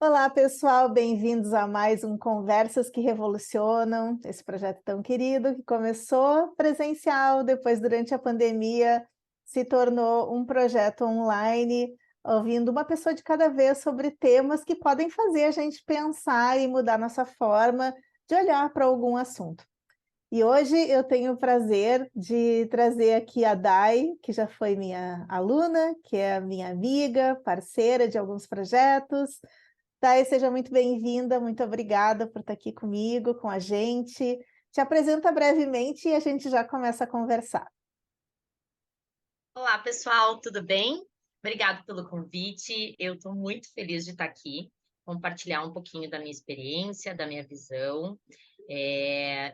Olá, pessoal, bem-vindos a mais um Conversas que Revolucionam, esse projeto tão querido que começou presencial, depois, durante a pandemia, se tornou um projeto online, ouvindo uma pessoa de cada vez sobre temas que podem fazer a gente pensar e mudar nossa forma de olhar para algum assunto. E hoje eu tenho o prazer de trazer aqui a Dai, que já foi minha aluna, que é minha amiga, parceira de alguns projetos. Dai, seja muito bem-vinda, muito obrigada por estar aqui comigo, com a gente. Te apresenta brevemente e a gente já começa a conversar. Olá, pessoal, tudo bem? Obrigado pelo convite. Eu estou muito feliz de estar aqui, compartilhar um pouquinho da minha experiência, da minha visão.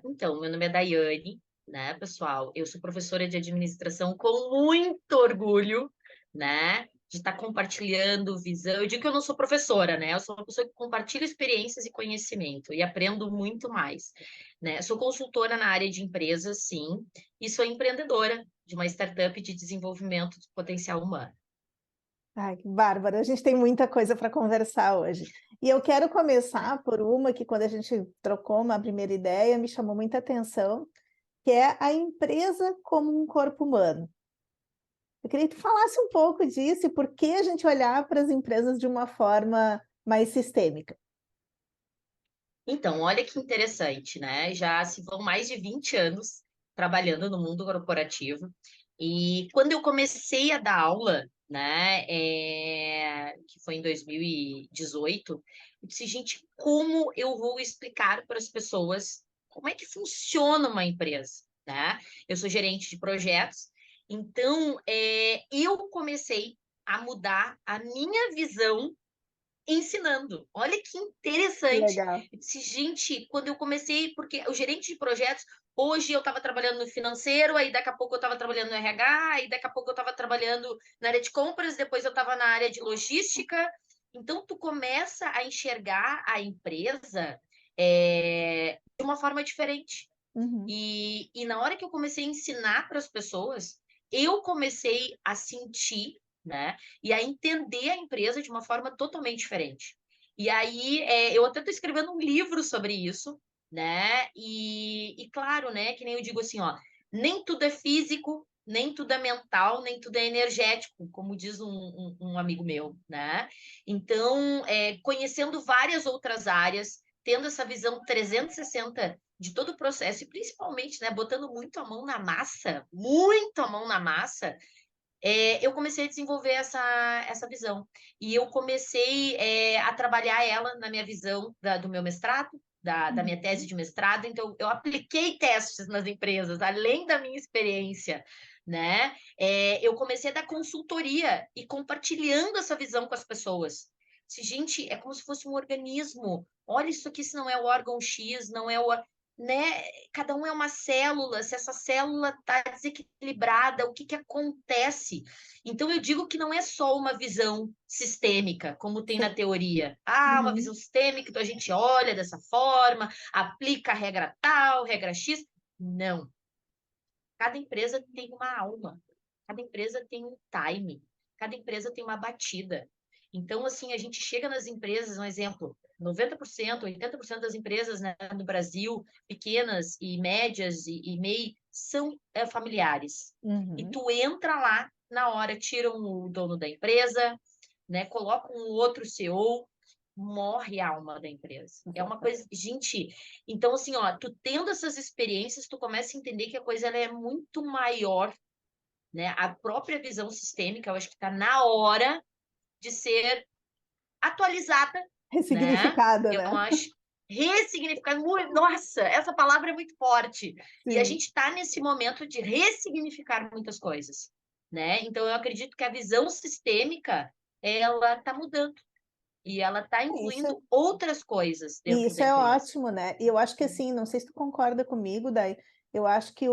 Então, meu nome é Daiane, né, pessoal? Eu sou professora de administração com muito orgulho, né, de estar compartilhando visão. Eu digo que eu não sou professora, né? Eu sou uma pessoa que compartilha experiências e conhecimento e aprendo muito mais, né? Sou consultora na área de empresas, sim, e sou empreendedora de uma startup de desenvolvimento de potencial humano. Ai, que bárbara, a gente tem muita coisa para conversar hoje. E eu quero começar por uma que, quando a gente trocou uma primeira ideia, me chamou muita atenção, que é a empresa como um corpo humano. Eu queria que tu falasse um pouco disso e por que a gente olhar para as empresas de uma forma mais sistêmica. Então, olha que interessante, né? Já se vão mais de 20 anos trabalhando no mundo corporativo. E quando eu comecei a dar aula, né, que foi em 2018, eu disse, gente, como eu vou explicar para as pessoas como é que funciona uma empresa, né? Eu sou gerente de projetos, então eu comecei a mudar a minha visão ensinando. Olha que Que interessante. legal. Eu disse, gente, quando eu comecei, porque o gerente de projetos, hoje eu estava trabalhando no financeiro, aí daqui a pouco eu estava trabalhando no RH, aí daqui a pouco eu estava trabalhando na área de compras, depois eu estava na área de logística. Então, tu começa a enxergar a empresa de uma forma diferente. Uhum. E na hora que eu comecei a ensinar para as pessoas, eu comecei a sentir, né, e a entender a empresa de uma forma totalmente diferente. E aí, eu até estou escrevendo um livro sobre isso, né, e claro, né, que nem eu digo assim, ó, nem tudo é físico, nem tudo é mental, nem tudo é energético, como diz um amigo meu, né? Então, conhecendo várias outras áreas, tendo essa visão 360 de todo o processo, e principalmente, né, botando muito a mão na massa, muito a mão na massa, eu comecei a desenvolver essa visão. E eu comecei a trabalhar ela na minha visão do meu mestrado, da minha tese Uhum. de mestrado. Então, eu apliquei testes nas empresas, além da minha experiência, né? Eu comecei a dar consultoria e compartilhando essa visão com as pessoas. Se, gente, é como se fosse um organismo. Olha, isso aqui, se não é o órgão X, não é o, né? Cada um é uma célula, se essa célula está desequilibrada, o que acontece? Então, eu digo que não é só uma visão sistêmica, como tem na Sim. teoria. Uma visão Uhum. sistêmica, então a gente olha dessa forma, aplica a regra tal, regra X. Não. Cada empresa tem uma alma, cada empresa tem um time, cada empresa tem uma batida. Então, assim, a gente chega nas empresas, um exemplo, 90%, 80% das empresas, né, no Brasil, pequenas e médias e MEI, são familiares. E Uhum. tu entra lá, na hora tiram o dono da empresa, né, colocam um outro CEO, morre a alma da empresa. É uma coisa, Exatamente. gente, então assim, ó, tu tendo essas experiências, tu começa a entender que a coisa ela é muito maior, né? A própria visão sistêmica, eu acho que está na hora de ser atualizada, né? Ressignificada, Eu né? acho ressignificar, nossa, essa palavra é muito forte. E a Sim. gente está nesse momento de ressignificar muitas coisas, né? Então eu acredito que a visão sistêmica ela está mudando e ela está Isso incluindo outras coisas E dentro isso da é empresa. ótimo, né. E eu acho que, assim, não sei se tu concorda comigo, daí eu acho que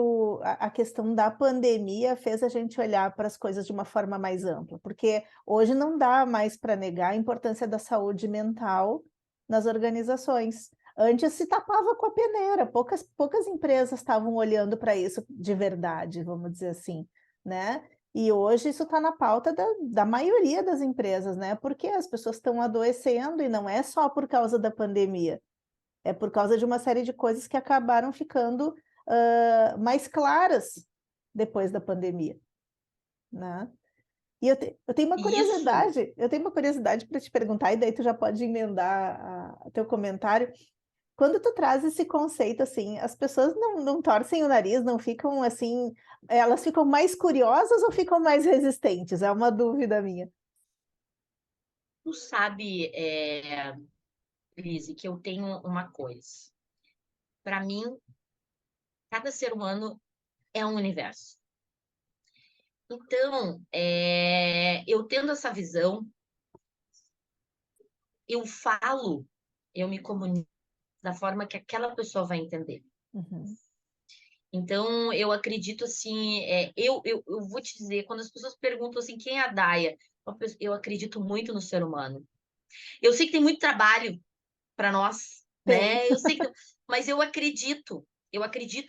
a questão da pandemia fez a gente olhar para as coisas de uma forma mais ampla, porque hoje não dá mais para negar a importância da saúde mental nas organizações. Antes se tapava com a peneira, poucas empresas estavam olhando para isso de verdade, vamos dizer assim, né. E hoje isso está na pauta da maioria das empresas, né? Porque as pessoas estão adoecendo e não é só por causa da pandemia, é por causa de uma série de coisas que acabaram ficando mais claras depois da pandemia, né? E eu tenho uma Isso, curiosidade, para te perguntar, e daí tu já pode emendar o teu comentário. Quando tu traz esse conceito, assim, as pessoas não torcem o nariz, não ficam assim, elas ficam mais curiosas ou ficam mais resistentes? É uma dúvida minha. tu sabe, Lise, que eu tenho uma coisa. Para mim, cada ser humano é um universo. Então, eu tendo essa visão, eu falo, eu me comunico da forma que aquela pessoa vai entender. Uhum, Então, eu acredito assim, eu vou te dizer, quando as pessoas perguntam assim, quem é a Daia? Eu acredito muito no ser humano. Eu sei que tem muito trabalho para nós, tem. né? Eu sei que, mas eu acredito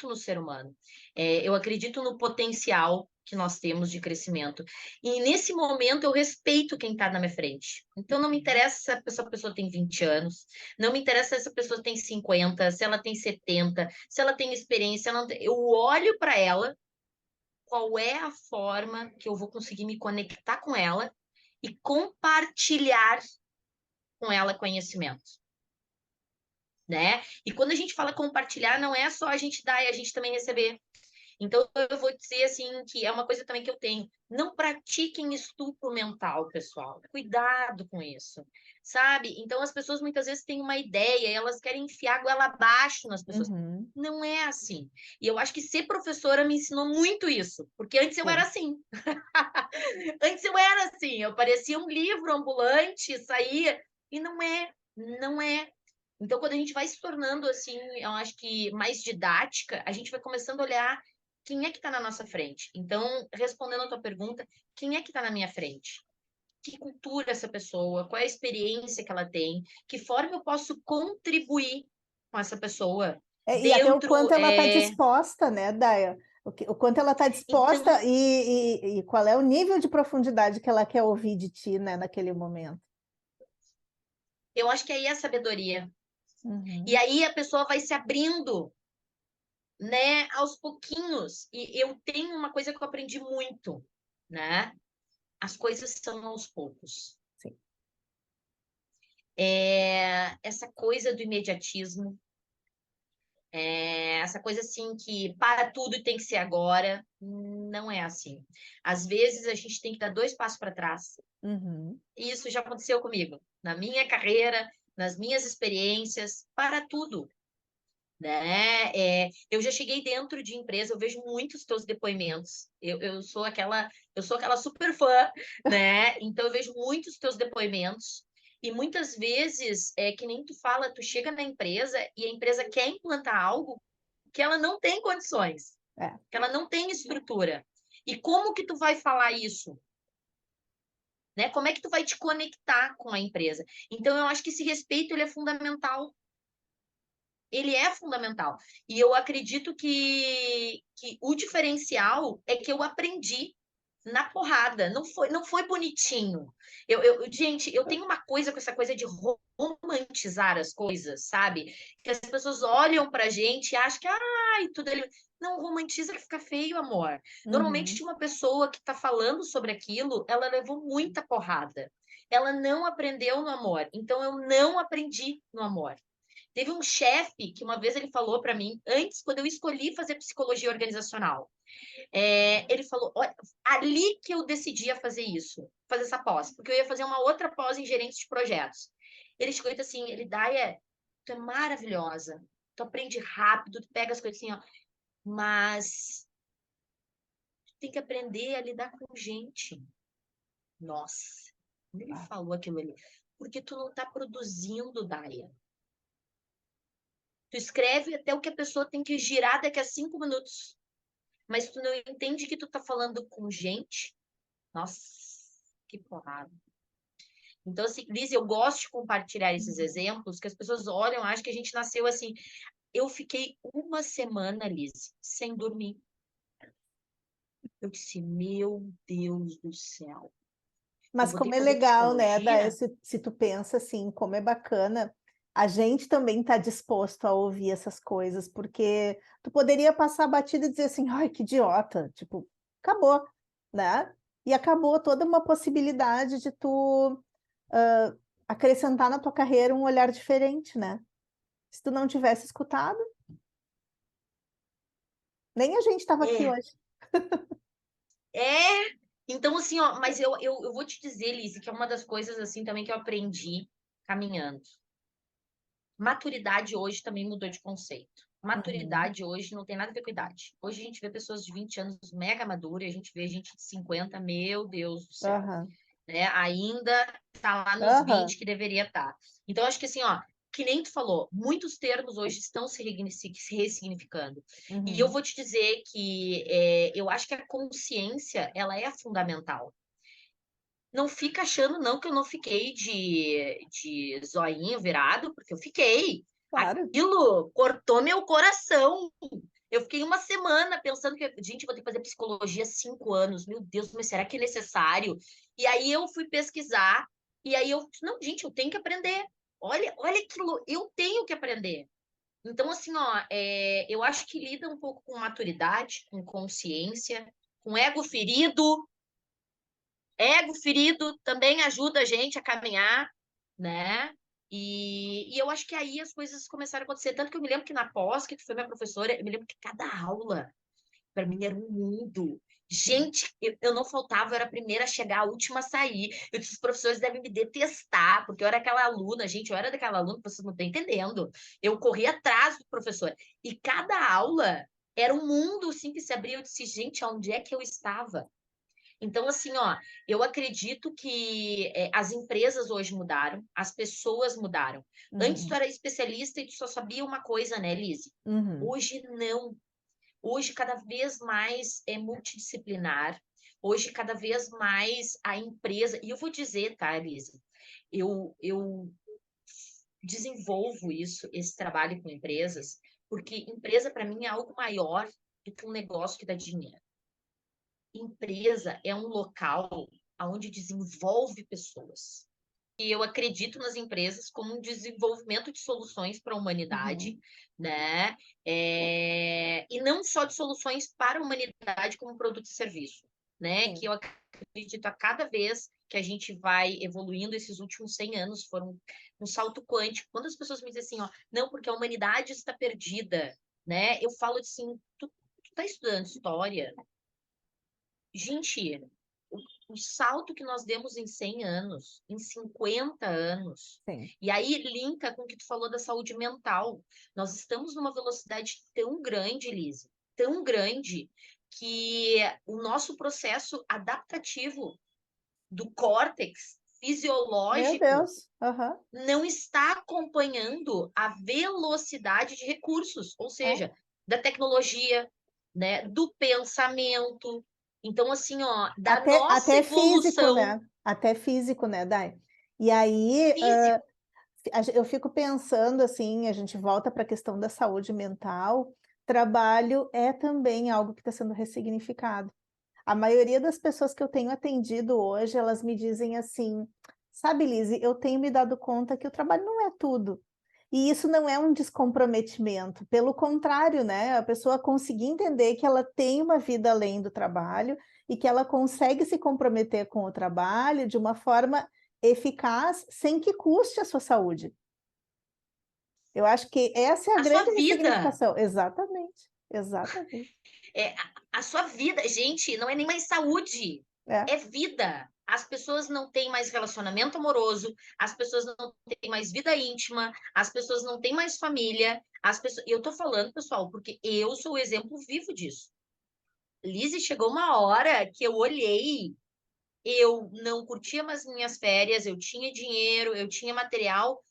no ser humano. Eu acredito no potencial que nós temos de crescimento. E nesse momento eu respeito quem está na minha frente. Então não me interessa se essa pessoa tem 20 anos, não me interessa se essa pessoa tem 50, se ela tem 70, se ela tem experiência, eu olho para ela, qual é a forma que eu vou conseguir me conectar com ela e compartilhar com ela conhecimento, né? E quando a gente fala compartilhar, não é só a gente dar e a gente também receber. Então, eu vou dizer assim que é uma coisa também que eu tenho. Não pratiquem estupro mental, pessoal. Cuidado com isso, sabe? Então, as pessoas muitas vezes têm uma ideia e elas querem enfiar a goela abaixo nas pessoas. Uhum, Não é assim. E eu acho que ser professora me ensinou muito isso, porque antes eu era sim. assim. Antes eu era assim, eu parecia um livro ambulante, saía, e não é. Então, quando a gente vai se tornando assim, eu acho que mais didática, a gente vai começando a olhar quem é que está na nossa frente. Então, respondendo a tua pergunta, quem é que está na minha frente? Que cultura essa pessoa? Qual é a experiência que ela tem? Que forma eu posso contribuir com essa pessoa E até o dentro? quanto ela está disposta, né, Daia? O quanto ela está disposta Então, e qual é o nível de profundidade que ela quer ouvir de ti, né, naquele momento. eu acho que aí é a sabedoria. E Uhum, aí a pessoa vai se abrindo, né, aos pouquinhos. E eu tenho uma coisa que eu aprendi muito, né? As coisas são aos poucos. sim. Essa coisa do imediatismo, essa coisa assim que para tudo tem que ser agora, não é assim. Às vezes a gente tem que dar 2 passos para trás. Uhum, E isso já aconteceu comigo, na minha carreira, nas minhas experiências, para tudo. Né? Eu já cheguei dentro de empresa, eu vejo muitos teus depoimentos. Eu sou aquela super fã, né? Então eu vejo muitos teus depoimentos e muitas vezes é que nem tu fala, tu chega na empresa e a empresa quer implantar algo que ela não tem condições, é. que ela não tem estrutura. E como que tu vai falar isso? Né? Como é que tu vai te conectar com a empresa? Então eu acho que esse respeito ele é fundamental, ele é fundamental. E eu acredito que o diferencial é que eu aprendi na porrada, não foi bonitinho. Gente, eu tenho uma coisa com essa coisa de romantizar as coisas, sabe? Que as pessoas olham pra gente e acham que, ai, tudo ali. Não, romantiza que fica feio, amor. Normalmente, Uhum, uma pessoa que tá falando sobre aquilo, ela levou muita porrada. Ela não aprendeu no amor. Então, eu não aprendi no amor. Teve um chefe que uma vez ele falou para mim, antes, quando eu escolhi fazer psicologia organizacional, ele falou: olha, ali que eu decidia fazer isso, fazer essa pós, porque eu ia fazer uma outra pós em gerente de projetos. Ele chegou e disse assim: Elidaia, tu é maravilhosa, tu aprende rápido, tu pega as coisas assim, ó, mas tu tem que aprender a lidar com gente. Nossa, ele tá. falou aquilo ali, porque tu não está produzindo, Daia. Tu escreve até o que a pessoa tem que girar daqui a 5 minutos. Mas tu não entende que tu tá falando com gente. Nossa, que porrada. Então, assim, Liz, eu gosto de compartilhar esses Uhum. exemplos, que as pessoas olham, acham que a gente nasceu assim. Eu fiquei uma semana, Liz, sem dormir. Eu disse, meu Deus do céu, eu Mas vou ter como que é fazer legal, né, Day, psicologia? se tu pensa assim, como é bacana, a gente também tá disposto a ouvir essas coisas, porque tu poderia passar batida e dizer assim: "Ai, que idiota", tipo, acabou, né. E acabou toda uma possibilidade de tu, acrescentar na tua carreira um olhar diferente, né. Se tu não tivesse escutado, nem a gente estava aqui É, hoje. é. Então, assim, ó, mas eu vou te dizer, Liz, que é uma das coisas, assim, também que eu aprendi caminhando. Maturidade hoje também mudou de conceito. Uhum. Maturidade hoje não tem nada a ver com idade. Hoje a gente vê pessoas de 20 anos mega madura e a gente vê gente de 50, meu Deus do céu, Aham. né? Ainda tá lá nos Aham. 20 que deveria estar. Então, acho que assim, ó, que nem tu falou, muitos termos hoje estão se ressignificando. E eu Uhum. vou te dizer que eu acho que a consciência, ela é fundamental. Não fica achando, não, que eu não fiquei de zoinho virado, porque eu fiquei. Claro. Aquilo cortou meu coração. Eu fiquei uma semana pensando que, gente, eu vou ter que fazer psicologia 5 anos. Meu Deus, mas será que é necessário? E aí eu fui pesquisar, e aí eu, não, gente, eu tenho que aprender. Olha aquilo, eu tenho que aprender. Então, assim, ó, eu acho que lida um pouco com maturidade, com consciência, com ego ferido. Ego ferido também ajuda a gente a caminhar, né? E eu acho que aí as coisas começaram a acontecer. Tanto que eu me lembro que na pós, que tu foi minha professora, eu me lembro que cada aula, para mim, era um mundo. Gente, eu não faltava, eu era a primeira a chegar, a última a sair. Eu disse, os professores devem me detestar, porque eu era aquela aluna, gente, eu era daquela aluna que vocês não estão entendendo. Eu corria atrás do professor. E cada aula era um mundo, assim, que se abria. Eu disse, gente, onde é que eu estava? Então, assim, ó, eu acredito que as empresas hoje mudaram, as pessoas mudaram. Antes tu Uhum. era especialista e tu só sabia uma coisa, né, Lise? Uhum. Hoje não. Hoje cada vez mais é multidisciplinar. Hoje cada vez mais a empresa. E eu vou dizer, tá, Lise? Eu desenvolvo isso, esse trabalho com empresas, porque empresa para mim é algo maior do que um negócio que dá dinheiro. Empresa é um local onde desenvolve pessoas. E eu acredito nas empresas como um desenvolvimento de soluções para a humanidade, Uhum. né? E não só de soluções para a humanidade como produto e serviço, né? Que Sim. eu acredito a cada vez que a gente vai evoluindo, esses últimos 100 anos foram um salto quântico. Quando as pessoas me dizem assim, ó, não, porque a humanidade está perdida, né? Eu falo assim, tu tá estudando história, gente, o salto que nós demos em 100 anos, em 50 anos, Sim. e aí linka com o que tu falou da saúde mental. Nós estamos numa velocidade tão grande, Lise, tão grande, que o nosso processo adaptativo do córtex Meu fisiológico Deus. Aham. não está acompanhando a velocidade de recursos, ou É. seja, da tecnologia, né, do pensamento. Então, assim, ó, da nossa Até físico, evolução né, até físico, né, Dai. E aí, física. eu fico pensando, assim, a gente volta para a questão da saúde mental, trabalho é também algo que está sendo ressignificado. A maioria das pessoas que eu tenho atendido hoje, elas me dizem assim: "Sabe, Lize, eu tenho me dado conta que o trabalho não é tudo". E isso não é um descomprometimento, pelo contrário, né, a pessoa conseguir entender que ela tem uma vida além do trabalho e que ela consegue se comprometer com o trabalho de uma forma eficaz, sem que custe a sua saúde. Eu acho que essa é a A sua grande vida, ressignificação. Exatamente, exatamente. a sua vida, gente, não é nem mais saúde, É. é vida. As pessoas não têm mais relacionamento amoroso, as pessoas não têm mais vida íntima, as pessoas não têm mais família, as pessoas. E eu tô falando, pessoal, porque eu sou o exemplo vivo disso. Lizzie, chegou uma hora que eu olhei, eu não curtia mais minhas férias, eu tinha dinheiro, eu tinha material,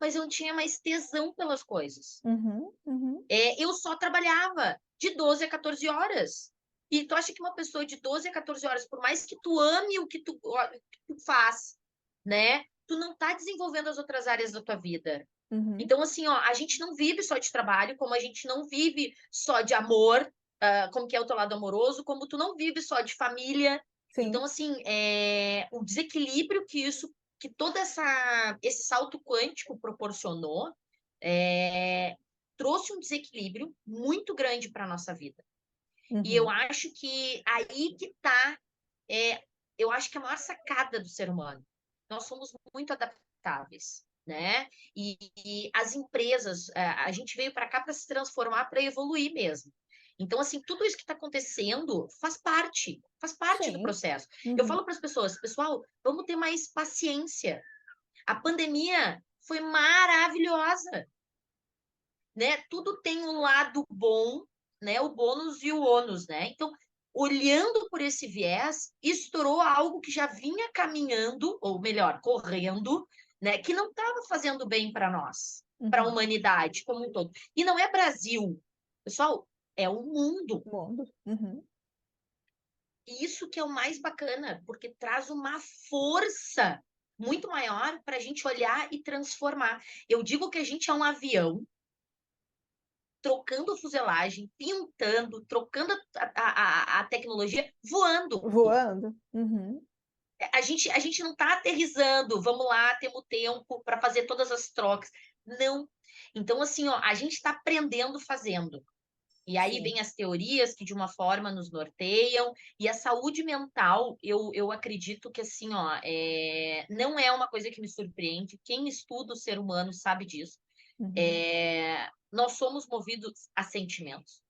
mas eu não tinha mais tesão pelas coisas. Uhum, uhum. Eu só trabalhava de 12 a 14 horas. E tu acha que uma pessoa de 12 a 14 horas, por mais que tu ame o que tu faz, né? Tu não tá desenvolvendo as outras áreas da tua vida. Uhum. Então, assim, ó, a gente não vive só de trabalho, como a gente não vive só de amor, como que é o teu lado amoroso, como tu não vive só de família. Então, Sim. assim, o desequilíbrio que todo esse salto quântico proporcionou, trouxe um desequilíbrio muito grande para a nossa vida. E eu Uhum. acho que aí que está, eu acho que a maior sacada do ser humano. Nós somos muito adaptáveis, né? E as empresas, a gente veio para cá para se transformar, para evoluir mesmo. Então, assim, tudo isso que está acontecendo faz parte do Sim. processo. Eu Uhum. falo para as pessoas, pessoal, vamos ter mais paciência. A pandemia foi maravilhosa, né? Tudo tem um lado bom, né? O bônus e o ônus, né? Então, olhando por esse viés, estourou algo que já vinha caminhando, ou melhor, correndo, né? Que não estava fazendo bem para nós, para a Uhum. humanidade como um todo. E não é Brasil, pessoal, é o mundo. Mundo. Uhum. E isso que é o mais bacana, porque traz uma força muito maior para a gente olhar e transformar. Eu digo que a gente é um avião trocando fuselagem, pintando, trocando a tecnologia, voando. Voando. Uhum. A gente não está aterrissando, vamos lá, temos tempo para fazer todas as trocas. Não. Então, assim, ó, a gente está aprendendo fazendo. E aí Sim. vem as teorias que de uma forma nos norteiam, e a saúde mental, eu acredito que assim, ó, não é uma coisa que me surpreende. Quem estuda o ser humano sabe disso. Uhum. Nós somos movidos a sentimentos,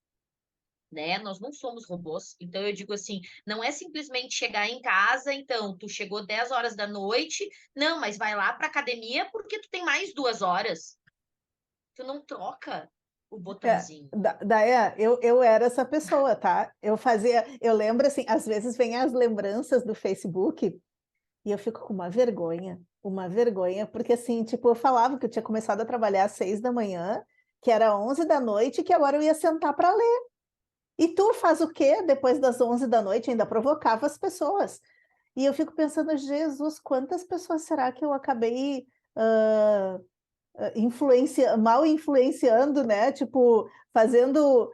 né? Nós não somos robôs. Então eu digo assim, não é simplesmente chegar em casa, então tu chegou 10 horas da noite, não, mas vai lá para academia porque tu tem mais 2 horas. Tu não troca o botãozinho. Daí, eu era essa pessoa, tá? Eu lembro assim, às vezes vem as lembranças do Facebook e eu fico com uma vergonha, porque assim, tipo, eu falava que eu tinha começado a trabalhar às 6 da manhã, que era 11 da noite, que agora eu ia sentar para ler. E tu faz o quê depois das 11 da noite? Ainda provocava as pessoas. E eu fico pensando, Jesus, quantas pessoas será que eu acabei ah, mal influenciando, né? Tipo, fazendo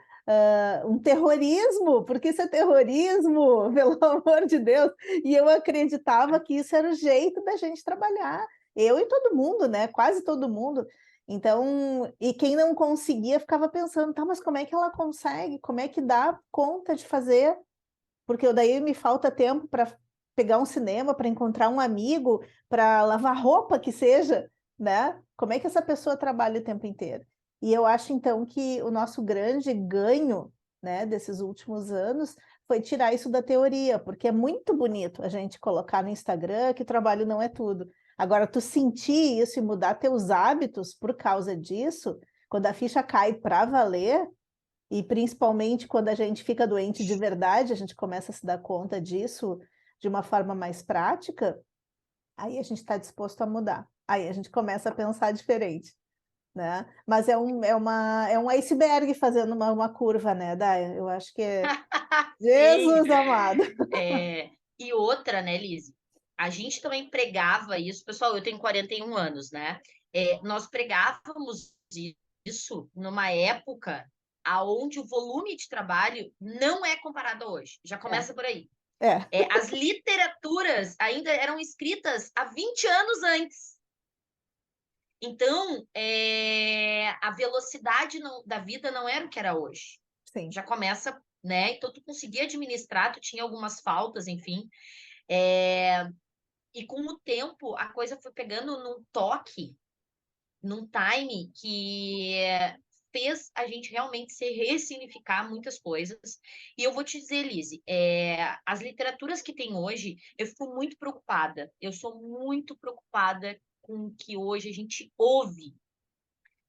um terrorismo, porque isso é terrorismo, pelo amor de Deus. E eu acreditava que isso era o jeito da gente trabalhar. Eu e todo mundo, né? Quase todo mundo. Então, e quem não conseguia ficava pensando, tá, mas como é que ela consegue? Como é que dá conta de fazer? Porque daí me falta tempo para pegar um cinema, para encontrar um amigo, para lavar roupa que seja, né? Como é que essa pessoa trabalha o tempo inteiro? E eu acho então que o nosso grande ganho, né, desses últimos anos foi tirar isso da teoria, porque é muito bonito a gente colocar no Instagram que trabalho não é tudo. Agora, tu sentir isso e mudar teus hábitos por causa disso, quando a ficha cai para valer, e principalmente quando a gente fica doente de verdade, a gente começa a se dar conta disso de uma forma mais prática, aí a gente está disposto a mudar. Aí a gente começa a pensar diferente, né? Mas é um iceberg fazendo uma curva, né, Daya? Eu acho que é Sim. Jesus amado. E outra, né, Lise? A gente também pregava isso, pessoal. Eu tenho 41 anos, né? Nós pregávamos isso numa época aonde o volume de trabalho não é comparado a hoje. Já É, começa por aí. é, As literaturas ainda eram escritas há 20 anos antes. Então, a velocidade da vida não era o que era hoje. sim. Já começa, né? Então, tu conseguia administrar, tu tinha algumas faltas, enfim. É, e com o tempo, a coisa foi pegando num toque, num time que fez a gente realmente se ressignificar muitas coisas. E eu vou te dizer, Lise, as literaturas que tem hoje, eu fico muito preocupada. Eu sou muito preocupada com o que hoje a gente ouve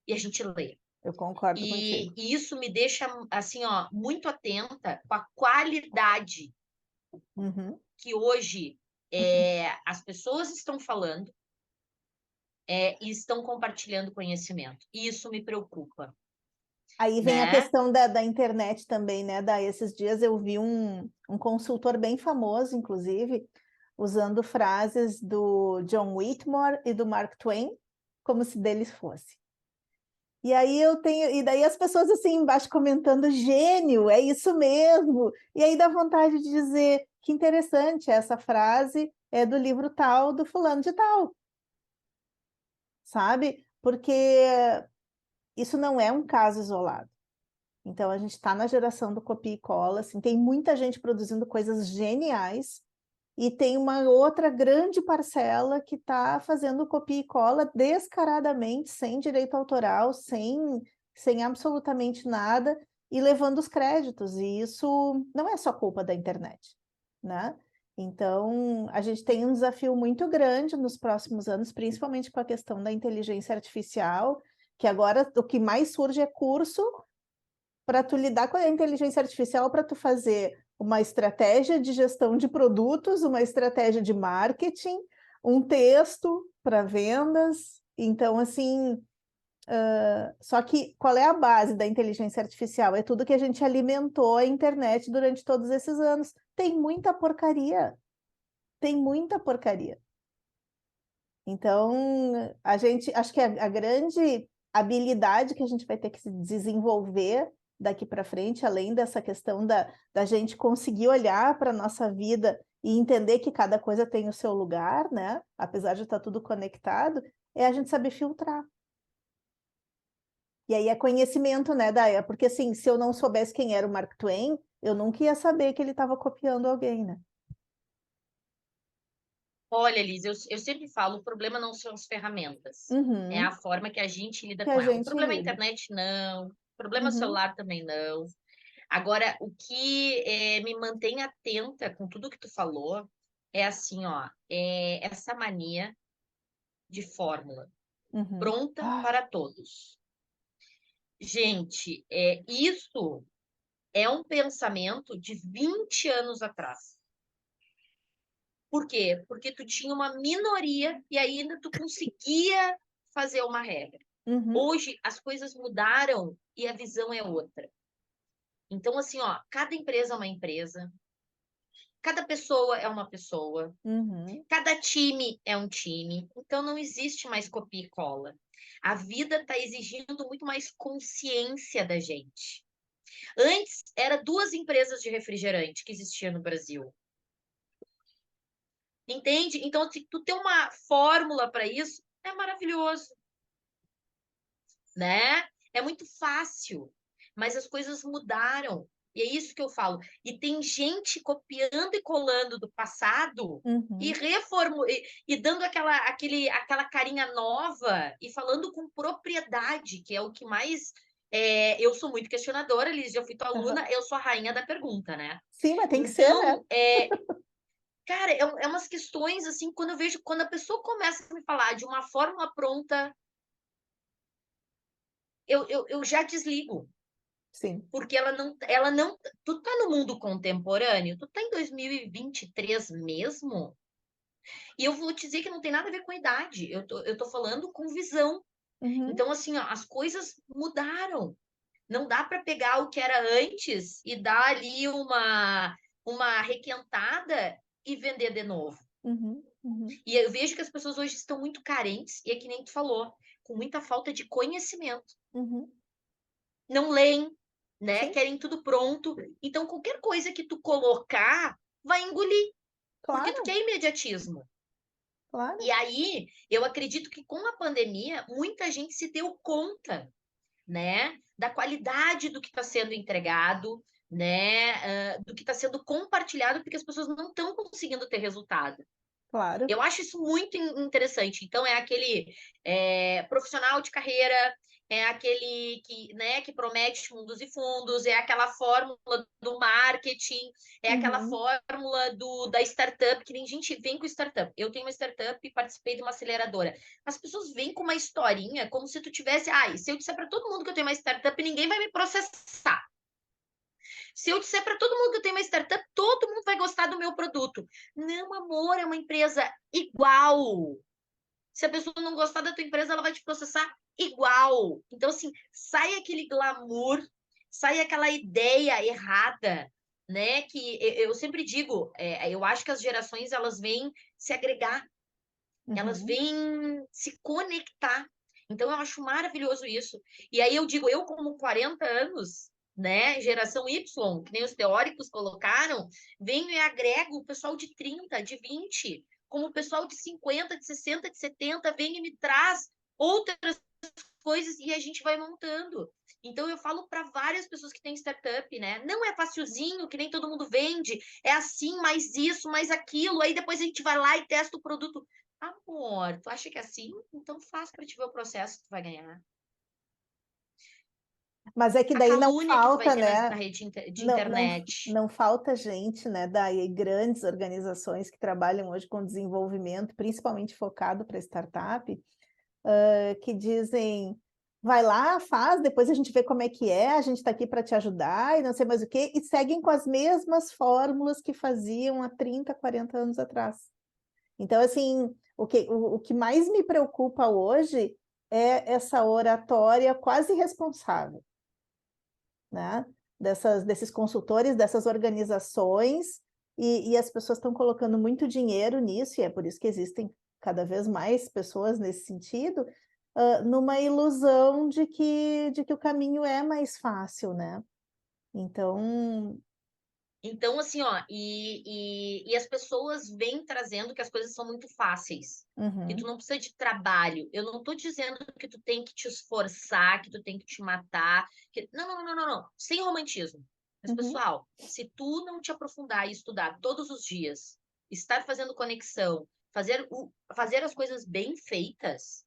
e a gente lê. Eu concordo E contigo. isso me deixa, assim, ó, muito atenta com a qualidade Uhum. que hoje as pessoas estão falando e estão compartilhando conhecimento. E isso me preocupa, Aí vem a né? questão da internet também, né? Esses dias eu vi um consultor bem famoso, inclusive, usando frases do John Whitmore e do Mark Twain, como se deles fosse. E aí e daí as pessoas assim embaixo comentando, gênio, é isso mesmo. E aí dá vontade de dizer, que interessante, essa frase é do livro tal, do fulano de tal, sabe? Porque isso não é um caso isolado. Então a gente está na geração do copia e cola, assim, tem muita gente produzindo coisas geniais, e tem uma outra grande parcela que está fazendo copia e cola descaradamente, sem direito autoral, sem absolutamente nada, e levando os créditos. E isso não é só culpa da internet, né? Então, a gente tem um desafio muito grande nos próximos anos, principalmente com a questão da inteligência artificial, que agora o que mais surge é curso para tu lidar com a inteligência artificial, para tu fazer uma estratégia de gestão de produtos, uma estratégia de marketing, um texto para vendas. Então, assim, só que qual é a base da inteligência artificial? É tudo que a gente alimentou a internet durante todos esses anos. Tem muita porcaria. Tem muita porcaria. Então, acho que a grande habilidade que a gente vai ter que se desenvolver daqui para frente, além dessa questão da gente conseguir olhar para a nossa vida e entender que cada coisa tem o seu lugar, né? Apesar de estar tudo conectado, é a gente saber filtrar. E aí é conhecimento, né, Daia? Porque assim, se eu não soubesse quem era o Mark Twain, eu nunca ia saber que ele estava copiando alguém, né? Olha, Liz, eu sempre falo, o problema não são as ferramentas, é a Uhum. forma que a gente lida Que a com ela. O gente problema é a lida. internet, não. O problema é o Uhum. celular também não. Agora, o que me mantém atenta com tudo que tu falou é assim, ó, essa mania de fórmula Uhum. pronta Ah, para todos. Gente, isso é um pensamento de 20 anos atrás. Por quê? Porque tu tinha uma minoria e ainda tu conseguia fazer uma regra. uhum. Hoje as coisas mudaram e a visão é outra. Então, assim, ó, cada empresa é uma empresa, cada pessoa é uma pessoa, Uhum, cada time é um time. Então, não existe mais copia e cola. A vida está exigindo muito mais consciência da gente. Antes, era duas empresas de refrigerante que existiam no Brasil. Entende? Então, se tu tem uma fórmula para isso, é maravilhoso, né? É muito fácil, mas as coisas mudaram. E é isso que eu falo. E tem gente copiando e colando do passado e uhum. e dando aquela carinha nova e falando com propriedade, que é o que mais. Eu sou muito questionadora, Liz, eu fui tua Aham. aluna, eu sou a rainha da pergunta, né? Sim, mas tem que ser, né? Então, cara, é umas questões assim, quando eu vejo, quando a pessoa começa a me falar de uma fórmula pronta, eu já desligo. Sim. Porque ela não. Tu tá no mundo contemporâneo? Tu tá em 2023 mesmo? E eu vou te dizer que não tem nada a ver com a idade. Eu tô falando com visão. Uhum, Então, assim, ó, as coisas mudaram. Não dá para pegar o que era antes e dar ali uma requentada e vender de novo. uhum, uhum, E eu vejo que as pessoas hoje estão muito carentes, e é que nem tu falou, com muita falta de conhecimento. uhum. Não leem, né? Sim, Querem tudo pronto. Então, qualquer coisa que tu colocar, vai engolir, porque tu claro, quer imediatismo. claro. E aí, eu acredito que com a pandemia, muita gente se deu conta, né, da qualidade do que está sendo entregado, né, do que está sendo compartilhado, porque as pessoas não estão conseguindo ter resultado. Claro. Eu acho isso muito interessante. Então, é aquele profissional de carreira, é aquele que, né, que promete mundos e fundos, é aquela fórmula do marketing, é aquela Uhum, fórmula da startup, que nem gente vem com startup. Eu tenho uma startup e participei de uma aceleradora. As pessoas vêm com uma historinha como se tu tivesse, se eu disser para todo mundo que eu tenho uma startup, ninguém vai me processar. Se eu disser para todo mundo que eu tenho uma startup, todo mundo vai gostar do meu produto. Não, amor, é uma empresa igual. Se a pessoa não gostar da tua empresa, ela vai te processar igual. Então, assim, sai aquele glamour, sai aquela ideia errada, né? Que eu sempre digo, eu acho que as gerações elas vêm se agregar, elas uhum, vêm se conectar. Então, eu acho maravilhoso isso. E aí eu digo, eu como 40 anos, né, geração Y, que nem os teóricos colocaram, venho e agrego o pessoal de 30, de 20, como o pessoal de 50, de 60, de 70, vem e me traz outras coisas e a gente vai montando. Então, eu falo para várias pessoas que têm startup, né? Não é facilzinho, que nem todo mundo vende, é assim, mais isso, mais aquilo, aí depois a gente vai lá e testa o produto. Amor, tu acha que é assim? Então faz para te ver o processo que tu vai ganhar. Mas é que A daí não calúnia que tu vai falta, ter né? na rede de Não, não, internet. não falta gente, né, daí grandes organizações que trabalham hoje com desenvolvimento, principalmente focado para startup, que dizem, vai lá, faz, depois a gente vê como é, a gente está aqui para te ajudar e não sei mais o quê, e seguem com as mesmas fórmulas que faziam há 30, 40 anos atrás. Então, assim, o que mais me preocupa hoje é essa oratória quase responsável, né? Desses consultores, dessas organizações, e as pessoas estão colocando muito dinheiro nisso, e é por isso que existem cada vez mais pessoas nesse sentido, numa ilusão de que o caminho é mais fácil, né? Então, Então, assim, ó, e as pessoas vêm trazendo que as coisas são muito fáceis, que tu uhum, não precisa de trabalho. Eu não tô dizendo que tu tem que te esforçar, que tu tem que te matar. Não, não, não, não, não. Sem romantismo. Mas, uhum, pessoal, se tu não te aprofundar e estudar todos os dias, estar fazendo conexão, fazer as coisas bem feitas,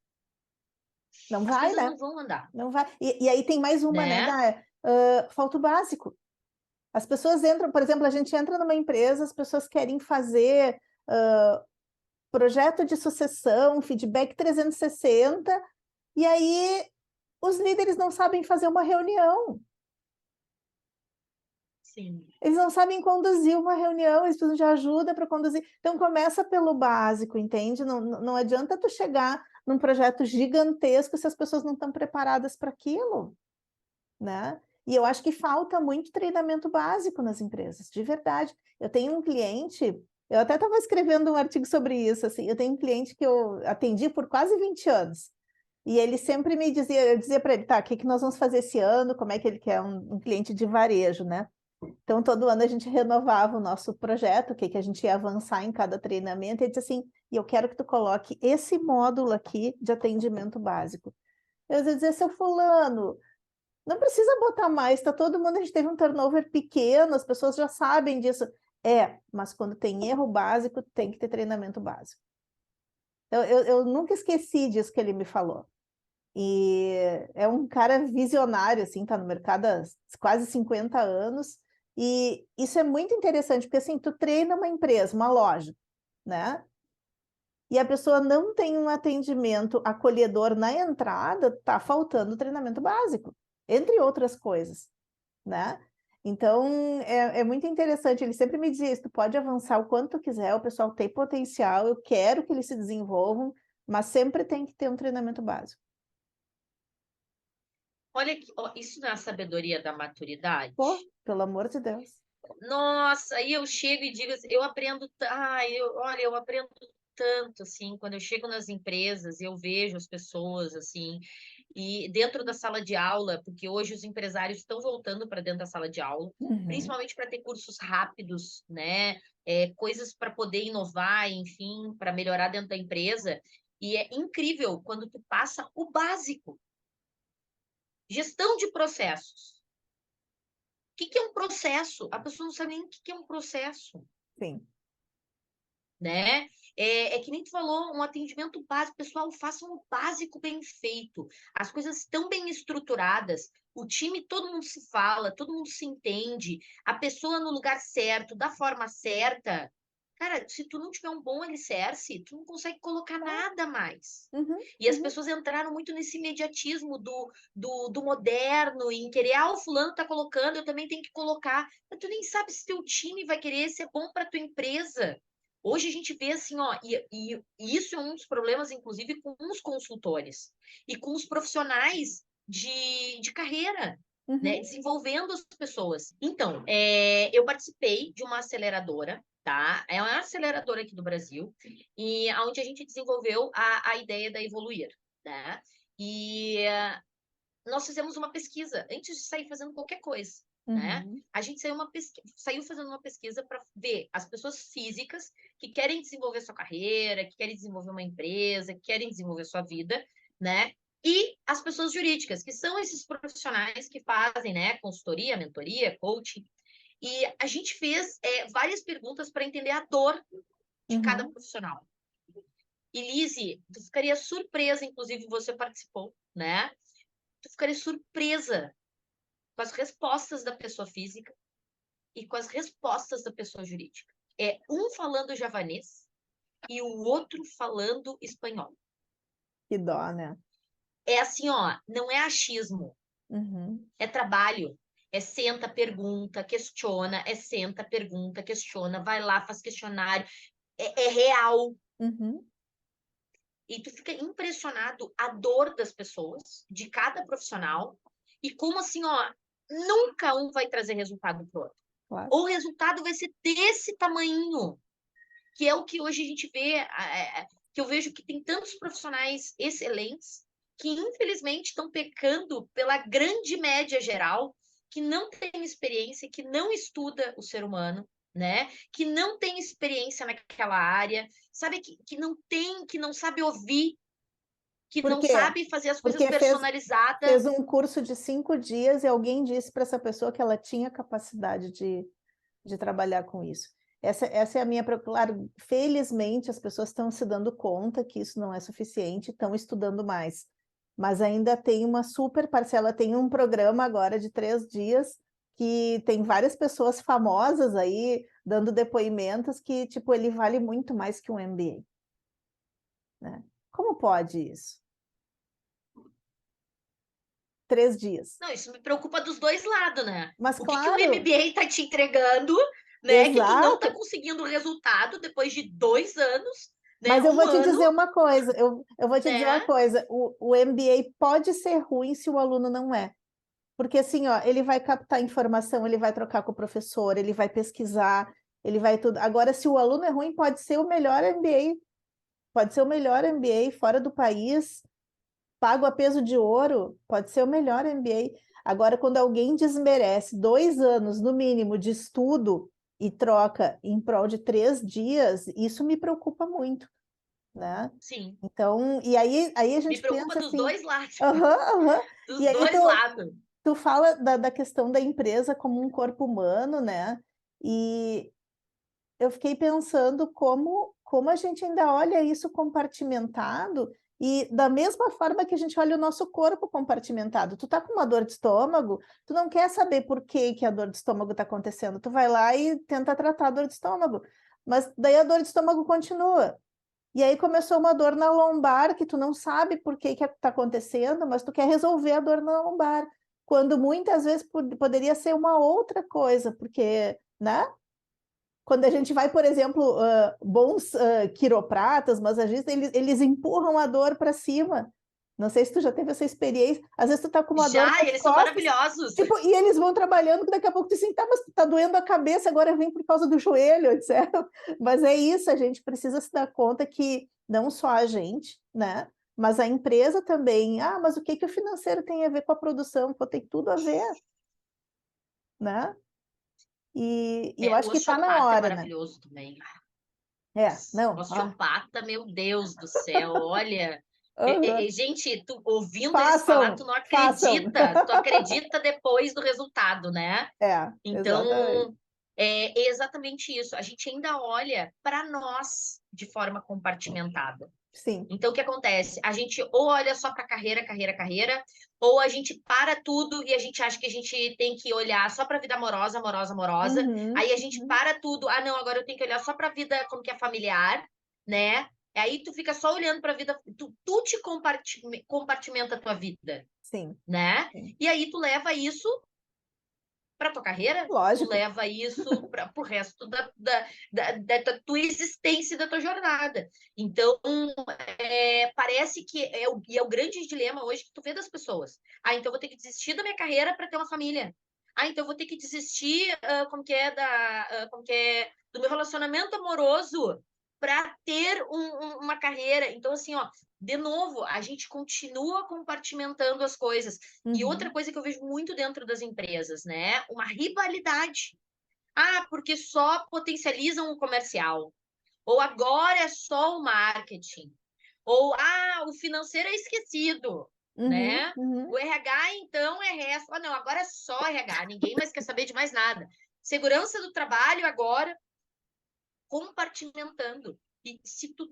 não as vai, coisas né? não vão andar, Não vai. E aí tem mais uma, né, né? falta o básico. As pessoas entram, por exemplo, a gente entra numa empresa, as pessoas querem fazer projeto de sucessão, feedback 360, e aí os líderes não sabem fazer uma reunião, Sim. eles não sabem conduzir uma reunião, eles precisam de ajuda para conduzir. Então começa pelo básico, entende? Não adianta tu chegar num projeto gigantesco se as pessoas não estão preparadas para aquilo, né? E eu acho que falta muito treinamento básico nas empresas, de verdade. Eu tenho um cliente, eu até estava escrevendo um artigo sobre isso, assim, eu tenho um cliente que eu atendi por quase 20 anos, e ele sempre me dizia, eu dizia para ele, tá, o que nós vamos fazer esse ano, como é que ele quer um cliente de varejo, né? Então, todo ano a gente renovava o nosso projeto, o que a gente ia avançar em cada treinamento, e ele disse assim, e eu quero que tu coloque esse módulo aqui de atendimento básico. Eu ia dizer, seu fulano, não precisa botar mais, tá todo mundo, a gente teve um turnover pequeno, as pessoas já sabem disso. É, mas quando tem erro básico, tem que ter treinamento básico. Eu nunca esqueci disso que ele me falou. E é um cara visionário, assim, tá no mercado há quase 50 anos, e isso é muito interessante, porque assim, tu treina uma empresa, uma loja, né? E a pessoa não tem um atendimento acolhedor na entrada, tá faltando treinamento básico, entre outras coisas, né? Então, é muito interessante, ele sempre me dizia isso, tu pode avançar o quanto tu quiser, o pessoal tem potencial, eu quero que eles se desenvolvam, mas sempre tem que ter um treinamento básico. Olha que, ó, isso não é a sabedoria da maturidade? Pô, pelo amor de Deus. Nossa, aí eu chego e digo assim, eu aprendo, olha, eu aprendo tanto assim, quando eu chego nas empresas, eu vejo as pessoas assim, e dentro da sala de aula, porque hoje os empresários estão voltando para dentro da sala de aula, Uhum, principalmente para ter cursos rápidos, né? Coisas para poder inovar, enfim, para melhorar dentro da empresa. E é incrível quando tu passa o básico, gestão de processos. O que que é um processo? A pessoa não sabe nem o que que é um processo, sim. né? É que nem tu falou, um atendimento básico. Pessoal, façam o básico bem feito. As coisas estão bem estruturadas. O time, todo mundo se fala, todo mundo se entende. A pessoa no lugar certo, da forma certa. Cara, se tu não tiver um bom alicerce, tu não consegue colocar É. nada mais. Uhum, E as uhum. pessoas entraram muito nesse imediatismo do moderno, em querer, o fulano tá colocando, eu também tenho que colocar. Mas tu nem sabe se teu time vai querer ser bom para tua empresa. Hoje a gente vê assim, ó, e isso é um dos problemas, inclusive, com os consultores e com os profissionais de carreira, né? Uhum. Desenvolvendo as pessoas. Então, eu participei de uma aceleradora, tá? É uma aceleradora aqui do Brasil, e onde a gente desenvolveu a ideia da Evoluir, né? E nós fizemos uma pesquisa antes de sair fazendo qualquer coisa, né? Uhum. A gente saiu fazendo uma pesquisa para ver as pessoas físicas que querem desenvolver sua carreira, que querem desenvolver uma empresa, que querem desenvolver sua vida, né? E as pessoas jurídicas, que são esses profissionais que fazem, né, consultoria, mentoria, coaching. E a gente fez várias perguntas para entender a dor de cada Uhum. profissional. E Lise, tu ficaria surpresa, inclusive você participou, né? Tu ficaria surpresa com as respostas da pessoa física e com as respostas da pessoa jurídica. É um falando javanês e o outro falando espanhol. Que dó, né? É assim, ó, não é achismo, Uhum. é trabalho. É senta, pergunta, questiona, é senta, pergunta, questiona, vai lá, faz questionário. É real. Uhum. E tu fica impressionado a dor das pessoas, de cada profissional, e como assim, ó, nunca um vai trazer resultado pro outro. Claro. Ou o resultado vai ser desse tamanho, que é o que hoje a gente vê, que eu vejo que tem tantos profissionais excelentes que infelizmente estão pecando pela grande média geral, que não tem experiência, que não estuda o ser humano, né? Que não tem experiência naquela área, sabe que não tem, que não sabe ouvir, que Por não quê? sabe fazer as coisas Porque personalizadas. fez um curso de 5 dias e alguém disse para essa pessoa que ela tinha capacidade de trabalhar com isso. Essa é a minha preocupação. Claro, felizmente as pessoas estão se dando conta que isso não é suficiente, estão estudando mais. Mas ainda tem uma super parcela, tem um programa agora de 3 dias que tem várias pessoas famosas aí dando depoimentos que, tipo, ele vale muito mais que um MBA, né? Como pode isso? 3 dias. Não, isso me preocupa dos dois lados, né? Mas O que que o claro, MBA está te entregando, né? Que tu não está exato. conseguindo resultado depois de 2 anos, né? Mas eu vou Um te ano, dizer uma coisa, eu vou te dizer uma né? coisa, o MBA pode ser ruim se o aluno não é. Porque assim, ó, ele vai captar informação, ele vai trocar com o professor, ele vai pesquisar, ele vai tudo. Agora, se o aluno é ruim, pode ser o melhor MBA, pode ser o melhor MBA fora do país, pago a peso de ouro, pode ser o melhor MBA. Agora, quando alguém desmerece 2 anos, no mínimo, de estudo e troca em prol de 3 dias, isso me preocupa muito, né? Sim, Então, e aí a me gente preocupa pensa dos assim, dois lados, aham, aham. E dos aí dois lados. tu fala da questão da empresa como um corpo humano, né? E eu fiquei pensando como a gente ainda olha isso compartimentado e da mesma forma que a gente olha o nosso corpo compartimentado. Tu tá com uma dor de estômago, tu não quer saber por que a dor de estômago está acontecendo. Tu vai lá e tenta tratar a dor de estômago. Mas daí a dor de estômago continua. E aí começou uma dor na lombar que tu não sabe por que está acontecendo, mas tu quer resolver a dor na lombar, quando muitas vezes poderia ser uma outra coisa, porque, né? Quando a gente vai, por exemplo, bons quiropratas, massagistas, eles empurram a dor para cima. Não sei se tu já teve essa experiência. Às vezes tu tá com uma dor Já, nas eles são costas, maravilhosos. tipo, e eles vão trabalhando, que daqui a pouco tu assim, tá, mas tá doendo a cabeça, agora vem por causa do joelho, etc. Mas é isso, a gente precisa se dar conta que não só a gente, né? Mas a empresa também. Ah, mas o que que o financeiro tem a ver com a produção? Pô, tem tudo a ver, né? E eu É, acho o que tá na osteopata é hora, né? maravilhoso também. É, não, ah, Osteopata, meu Deus do céu, olha. aham. Gente, ouvindo eles falar, Façam, façam. tu acredita depois do resultado, né? É, Então, exatamente. é exatamente isso. A gente ainda olha para nós de forma compartimentada. Sim. Então, o que acontece? A gente ou olha só para carreira, carreira, carreira, ou a gente para tudo e a gente acha que a gente tem que olhar só para a vida amorosa, amorosa, amorosa. Uhum, Aí a gente uhum. para tudo. Ah, não, agora eu tenho que olhar só para a vida como que é familiar, né? Aí tu fica só olhando para a vida, tu te compartimenta a tua vida, Sim, né? sim. E aí tu leva isso para tua carreira, tu Lógico. leva isso para o resto da tua existência, da tua jornada. Então, parece que e é o grande dilema hoje que tu vê das pessoas. Ah, então eu vou ter que desistir da minha carreira para ter uma família. Ah, então eu vou ter que desistir, como que é, do meu relacionamento amoroso para ter uma carreira. Então, assim, ó, de novo, a gente continua compartimentando as coisas. E outra coisa que eu vejo muito dentro das empresas, né? Uma rivalidade. Ah, porque só potencializam o comercial. Ou agora é só o marketing. Ou, o financeiro é esquecido, né? O RH, então, é resto. Ah, não, agora é só RH. Ninguém mais quer saber de mais nada. Segurança do trabalho agora compartimentando. E se tu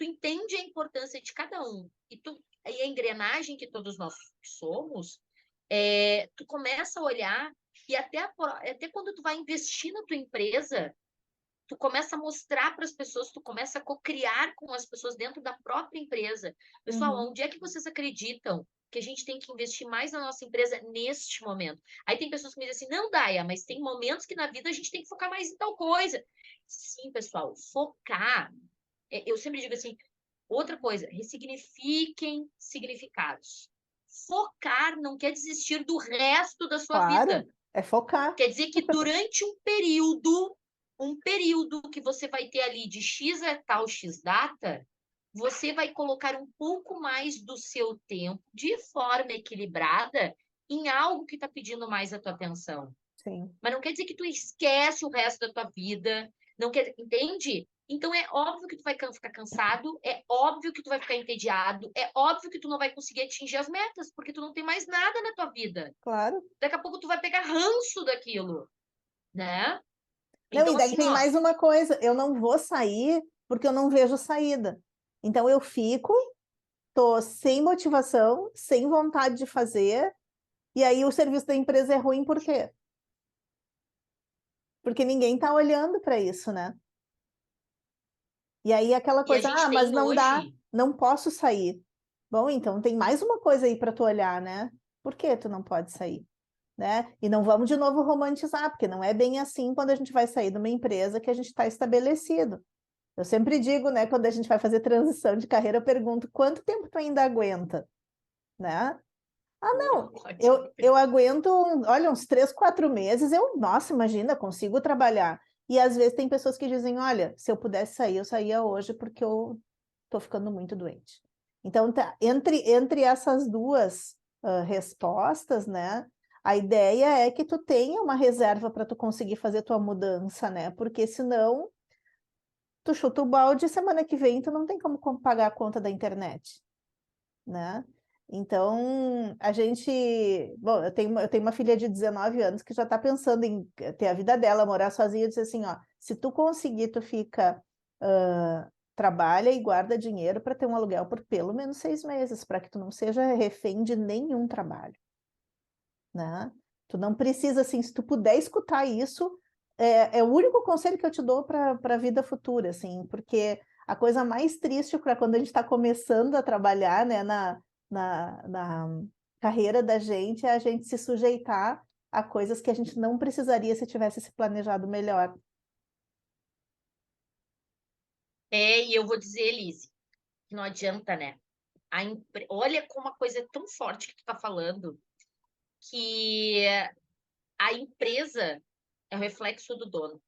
entende a importância de cada um e a engrenagem que todos nós somos, tu começa a olhar e até quando tu vai investir na tua empresa, tu começa a mostrar para as pessoas, tu começa a co-criar com as pessoas dentro da própria empresa. Pessoal, onde é que vocês acreditam que a gente tem que investir mais na nossa empresa neste momento? Aí tem pessoas que me dizem assim, não, Daia, mas tem momentos que na vida a gente tem que focar mais em tal coisa. Sim, pessoal, focar. Eu sempre digo assim, outra coisa, ressignifiquem significados. Focar não quer desistir do resto da sua Claro, vida. é focar. Quer dizer que durante um período que você vai ter ali de X a tal X data, você vai colocar um pouco mais do seu tempo de forma equilibrada em algo que está pedindo mais a tua atenção. Sim. Mas não quer dizer que tu esquece o resto da tua vida, não quer, entende? Então é óbvio que tu vai ficar cansado, é óbvio que tu vai ficar entediado, é óbvio que tu não vai conseguir atingir as metas, porque tu não tem mais nada na tua vida. Claro. Daqui a pouco tu vai pegar ranço daquilo, né? Não, e Então, daí assim, tem ó, mais uma coisa, eu não vou sair porque eu não vejo saída. Então eu fico, tô sem motivação, sem vontade de fazer, e aí o serviço da empresa é ruim por quê? Porque ninguém está olhando para isso, né? E aí aquela e a coisa, gente mas tem não dá, hoje, não posso sair. Bom, então tem mais uma coisa aí para tu olhar, né? Por que tu não pode sair? Né? E não vamos de novo romantizar, porque não é bem assim quando a gente vai sair de uma empresa que a gente está estabelecido. Eu sempre digo, né, quando a gente vai fazer transição de carreira, eu pergunto, quanto tempo tu ainda aguenta? Né? Ah, não, ótimo, eu aguento, olha, uns 3, 4 meses, nossa, imagina, consigo trabalhar. E às vezes tem pessoas que dizem, olha, se eu pudesse sair, eu saía hoje porque eu tô ficando muito doente. Então, tá, entre essas duas respostas, né, a ideia é que tu tenha uma reserva para tu conseguir fazer tua mudança, né, porque senão tu chuta o balde e semana que vem tu não tem como pagar a conta da internet, né? Então, a gente... Bom, eu tenho uma filha de 19 anos que já está pensando em ter a vida dela, morar sozinha, e dizer assim, ó, se tu conseguir, tu fica... trabalha e guarda dinheiro para ter um aluguel por pelo menos 6 meses, para que tu não seja refém de nenhum trabalho, né? Tu não precisa, assim, se tu puder escutar isso, é o único conselho que eu te dou para a vida futura, assim, porque a coisa mais triste para quando a gente está começando a trabalhar, né, na carreira da gente é a gente se sujeitar a coisas que a gente não precisaria se tivesse se planejado melhor. e eu vou dizer, Elise, que não adianta, né? Olha como a coisa é tão forte que tu tá falando, que a empresa é o reflexo do dono.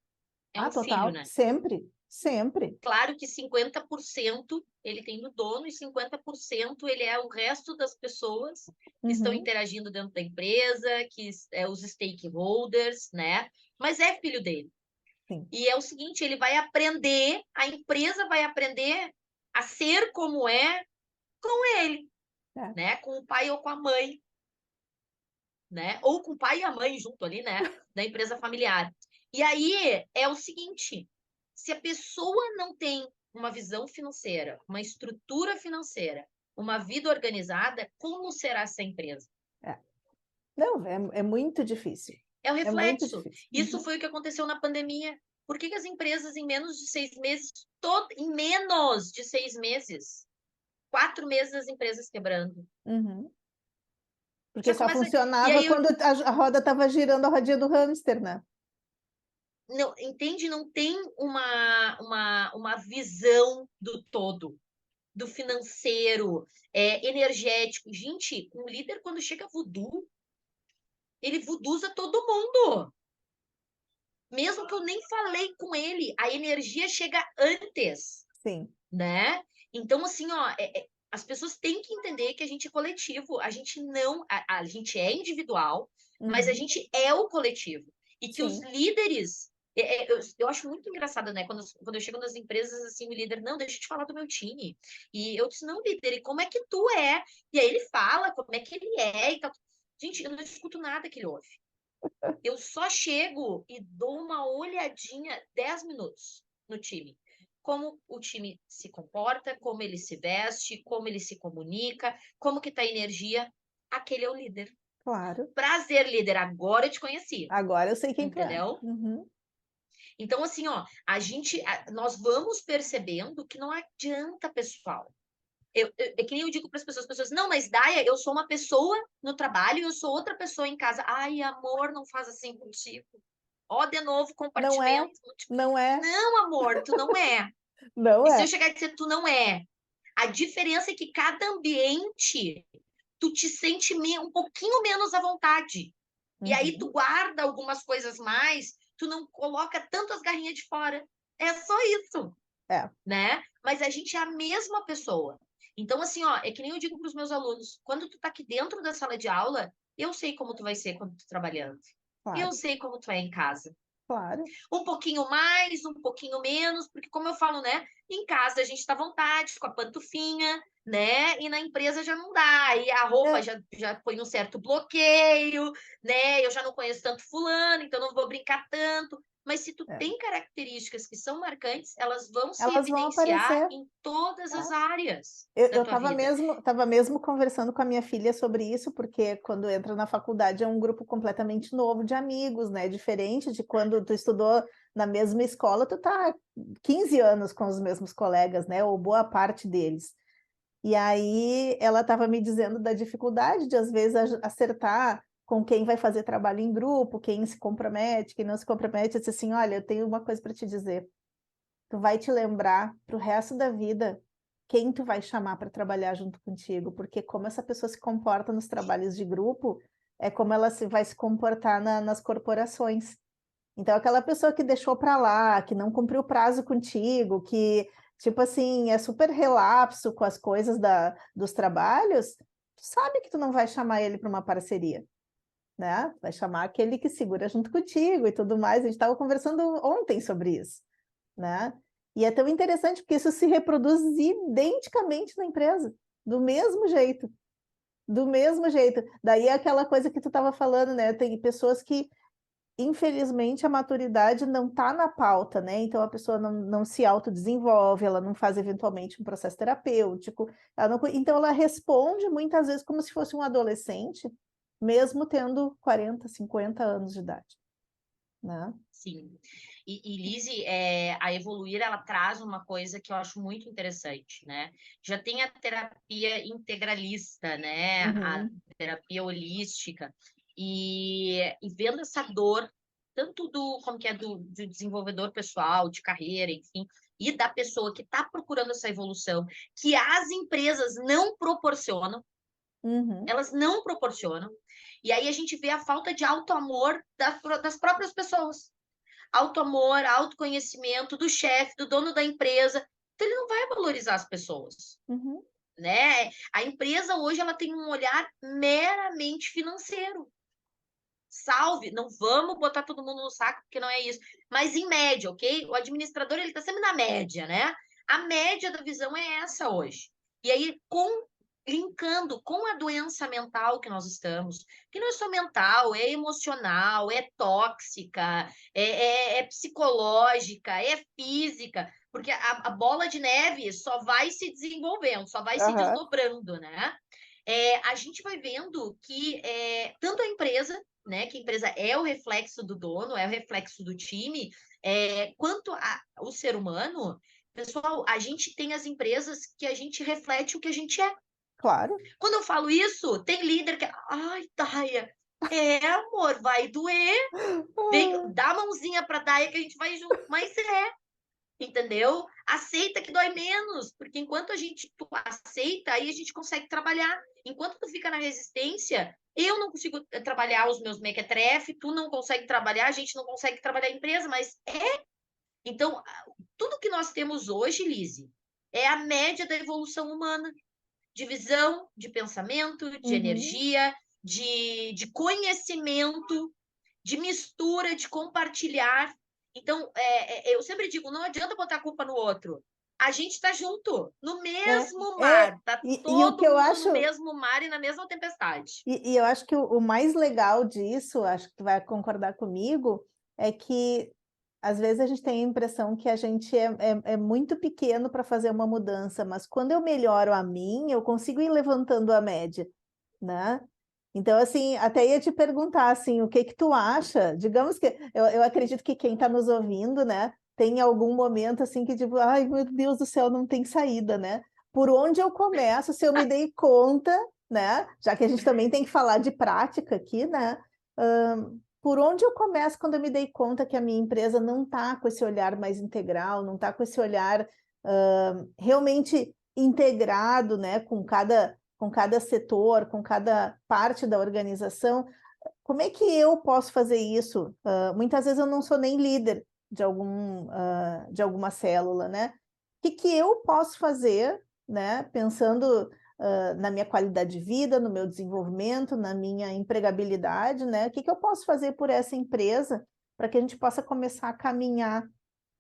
É Ah, um filho, total, né? sempre, sempre. Claro que 50% ele tem do dono e 50% ele é o resto das pessoas que estão Uhum, interagindo dentro da empresa, que é os stakeholders, né? Mas é filho dele. sim. E é o seguinte, ele vai aprender, a empresa vai aprender a ser como é com ele, É. né? Com o pai ou com a mãe, né? Ou com o pai e a mãe junto ali, né? Da empresa familiar. E aí é o seguinte, se a pessoa não tem uma visão financeira, uma estrutura financeira, uma vida organizada, como será essa empresa? É. Não, é muito difícil. É o É muito reflexo. difícil. Isso Uhum. foi o que aconteceu na pandemia. Por que as empresas, em menos de 6 meses, em menos de 6 meses, 4 meses as empresas quebrando? Uhum. Porque Já só começa. E funcionava aí, quando a roda estava girando a rodinha do hamster, né? não, entende? Não tem uma visão do todo, do financeiro, energético. Gente, um líder, quando chega voodoo, ele vooduza todo mundo. Mesmo que eu nem falei com ele, a energia chega antes, Sim. né? Então, assim, ó, as pessoas têm que entender que a gente é coletivo, a gente não, a gente é individual, mas a Uhum. gente é o coletivo. E que os Sim. líderes, eu acho muito engraçado, né? Quando eu chego nas empresas, assim, o líder, não, deixa eu te falar do meu time. E eu disse, não, líder, e como é que tu é? E aí ele fala como é que ele é e tal. Gente, eu não escuto nada que ele ouve. Eu só chego e dou uma olhadinha 10 minutos no time. Como o time se comporta, como ele se veste, como ele se comunica, como que tá a energia. Aquele é o líder. Claro. Prazer, líder, agora eu te conheci, Agora eu sei quem tu é. entendeu? Uhum. Então, assim, ó, nós vamos percebendo que não adianta, pessoal. É que nem eu digo para as pessoas, não, mas Daia, eu sou uma pessoa no trabalho e eu sou outra pessoa em casa. Ai, amor, não faz assim contigo. Ó, de novo, Não é, compartimento. Tipo, não é, não, amor, tu não é. não E se eu é. chegar e dizer tu não é? A diferença é que cada ambiente tu te sente um pouquinho menos à vontade. E aí tu Uhum. guarda algumas coisas mais, tu não coloca tantas garrinhas de fora. É só isso, É. né? Mas a gente é a mesma pessoa. Então, assim, ó, é que nem eu digo para os meus alunos, quando tu tá aqui dentro da sala de aula, eu sei como tu vai ser quando tu trabalhando. Eu Claro, sei como tu é em casa. claro. Um pouquinho mais, um pouquinho menos, porque como eu falo, né? Em casa a gente está à vontade, com a pantufinha, né? E na empresa já não dá. E a roupa É, já põe um certo bloqueio, né? Eu já não conheço tanto fulano, então não vou brincar tanto. Mas se tu é. tem características que são marcantes, elas vão se Elas vão evidenciar aparecer. em todas É. as áreas Eu, da eu tua vida. tava mesmo conversando com a minha filha sobre isso, porque quando entra na faculdade é um grupo completamente novo de amigos, né? Diferente de quando tu estudou na mesma escola, tu tá 15 anos com os mesmos colegas, né? Ou boa parte deles. E aí ela estava me dizendo da dificuldade de, às vezes, acertar com quem vai fazer trabalho em grupo, quem se compromete, quem não se compromete. Eu disse assim, olha, eu tenho uma coisa para te dizer. Tu vai te lembrar para o resto da vida quem tu vai chamar para trabalhar junto contigo, porque como essa pessoa se comporta nos trabalhos de grupo, é como ela vai se comportar nas corporações. Então, aquela pessoa que deixou para lá, que não cumpriu o prazo contigo, que, tipo assim, é super relapso com as coisas dos trabalhos, tu sabe que tu não vai chamar ele para uma parceria, né? Vai chamar aquele que segura junto contigo e tudo mais. A gente estava conversando ontem sobre isso, né? E é tão interessante porque isso se reproduz identicamente na empresa, do mesmo jeito. Do mesmo jeito. Daí é aquela coisa que tu estava falando, né? Tem pessoas que infelizmente, a maturidade não está na pauta, né? Então, a pessoa não se autodesenvolve, ela não faz eventualmente um processo terapêutico, então ela responde muitas vezes como se fosse um adolescente, mesmo tendo 40, 50 anos de idade, né? Sim. E Lise, a Evoluir, ela traz uma coisa que eu acho muito interessante, né? Já tem a terapia integralista, né? A Uhum, terapia holística. E vendo essa dor, tanto como que é do desenvolvedor pessoal, de carreira, enfim, e da pessoa que está procurando essa evolução, que as empresas não proporcionam, uhum, elas não proporcionam. E aí a gente vê a falta de auto-amor das próprias pessoas. Auto-amor, autoconhecimento do chefe, do dono da empresa. Então, ele não vai valorizar as pessoas, uhum. né? A empresa hoje ela tem um olhar meramente financeiro. Salve, não vamos botar todo mundo no saco, porque não é isso. Mas em média, ok? O administrador ele está sempre na média, né? A média da visão é essa hoje. E aí, linkando com a doença mental que nós estamos, que não é só mental, é emocional, é tóxica, é psicológica, é física, porque a bola de neve só vai se desenvolvendo, só vai se Aham, desdobrando, né? A gente vai vendo que tanto a empresa, né, que a empresa é o reflexo do dono, é o reflexo do time, quanto o ser humano, pessoal, a gente tem as empresas que a gente reflete o que a gente é. claro. Quando eu falo isso, tem líder que, ai, Daia, amor, vai doer, vem, Ah, dá a mãozinha pra Daia que a gente vai junto, mas entendeu? Aceita que dói menos, porque enquanto tu aceita, aí a gente consegue trabalhar. Enquanto tu fica na resistência, eu não consigo trabalhar os meus mequetrefe, tu não consegue trabalhar, a gente não consegue trabalhar a empresa, mas então, tudo que nós temos hoje, Lise, É a média da evolução humana, de visão, de pensamento, de Uhum. energia, de conhecimento, de mistura, de compartilhar. Então, eu sempre digo, não adianta botar a culpa no outro. A gente está junto, no mesmo mar. Tá E o que todo eu mundo acho, no mesmo mar e na mesma tempestade. e eu acho que o mais legal disso, acho que tu vai concordar comigo, é que às vezes a gente tem a impressão que a gente é muito pequeno para fazer uma mudança, mas quando eu melhoro a mim, eu consigo ir levantando a média, né? Então, assim, até ia te perguntar, assim, o que que tu acha? Digamos que eu acredito que quem está nos ouvindo, né, tem algum momento, assim, que tipo, ai, meu Deus do céu, não tem saída, né? Por onde eu começo, se eu me dei conta, né? Já que a gente também tem que falar de prática aqui, né? Por onde eu começo quando eu me dei conta que a minha empresa não está com esse olhar mais integral, não está com esse olhar realmente integrado, né, com cada setor, com cada parte da organização. Como é que eu posso fazer isso? Muitas vezes eu não sou nem líder de alguma célula, né? O que que eu posso fazer, né, pensando na minha qualidade de vida, no meu desenvolvimento, na minha empregabilidade, né? O que que eu posso fazer por essa empresa para que a gente possa começar a caminhar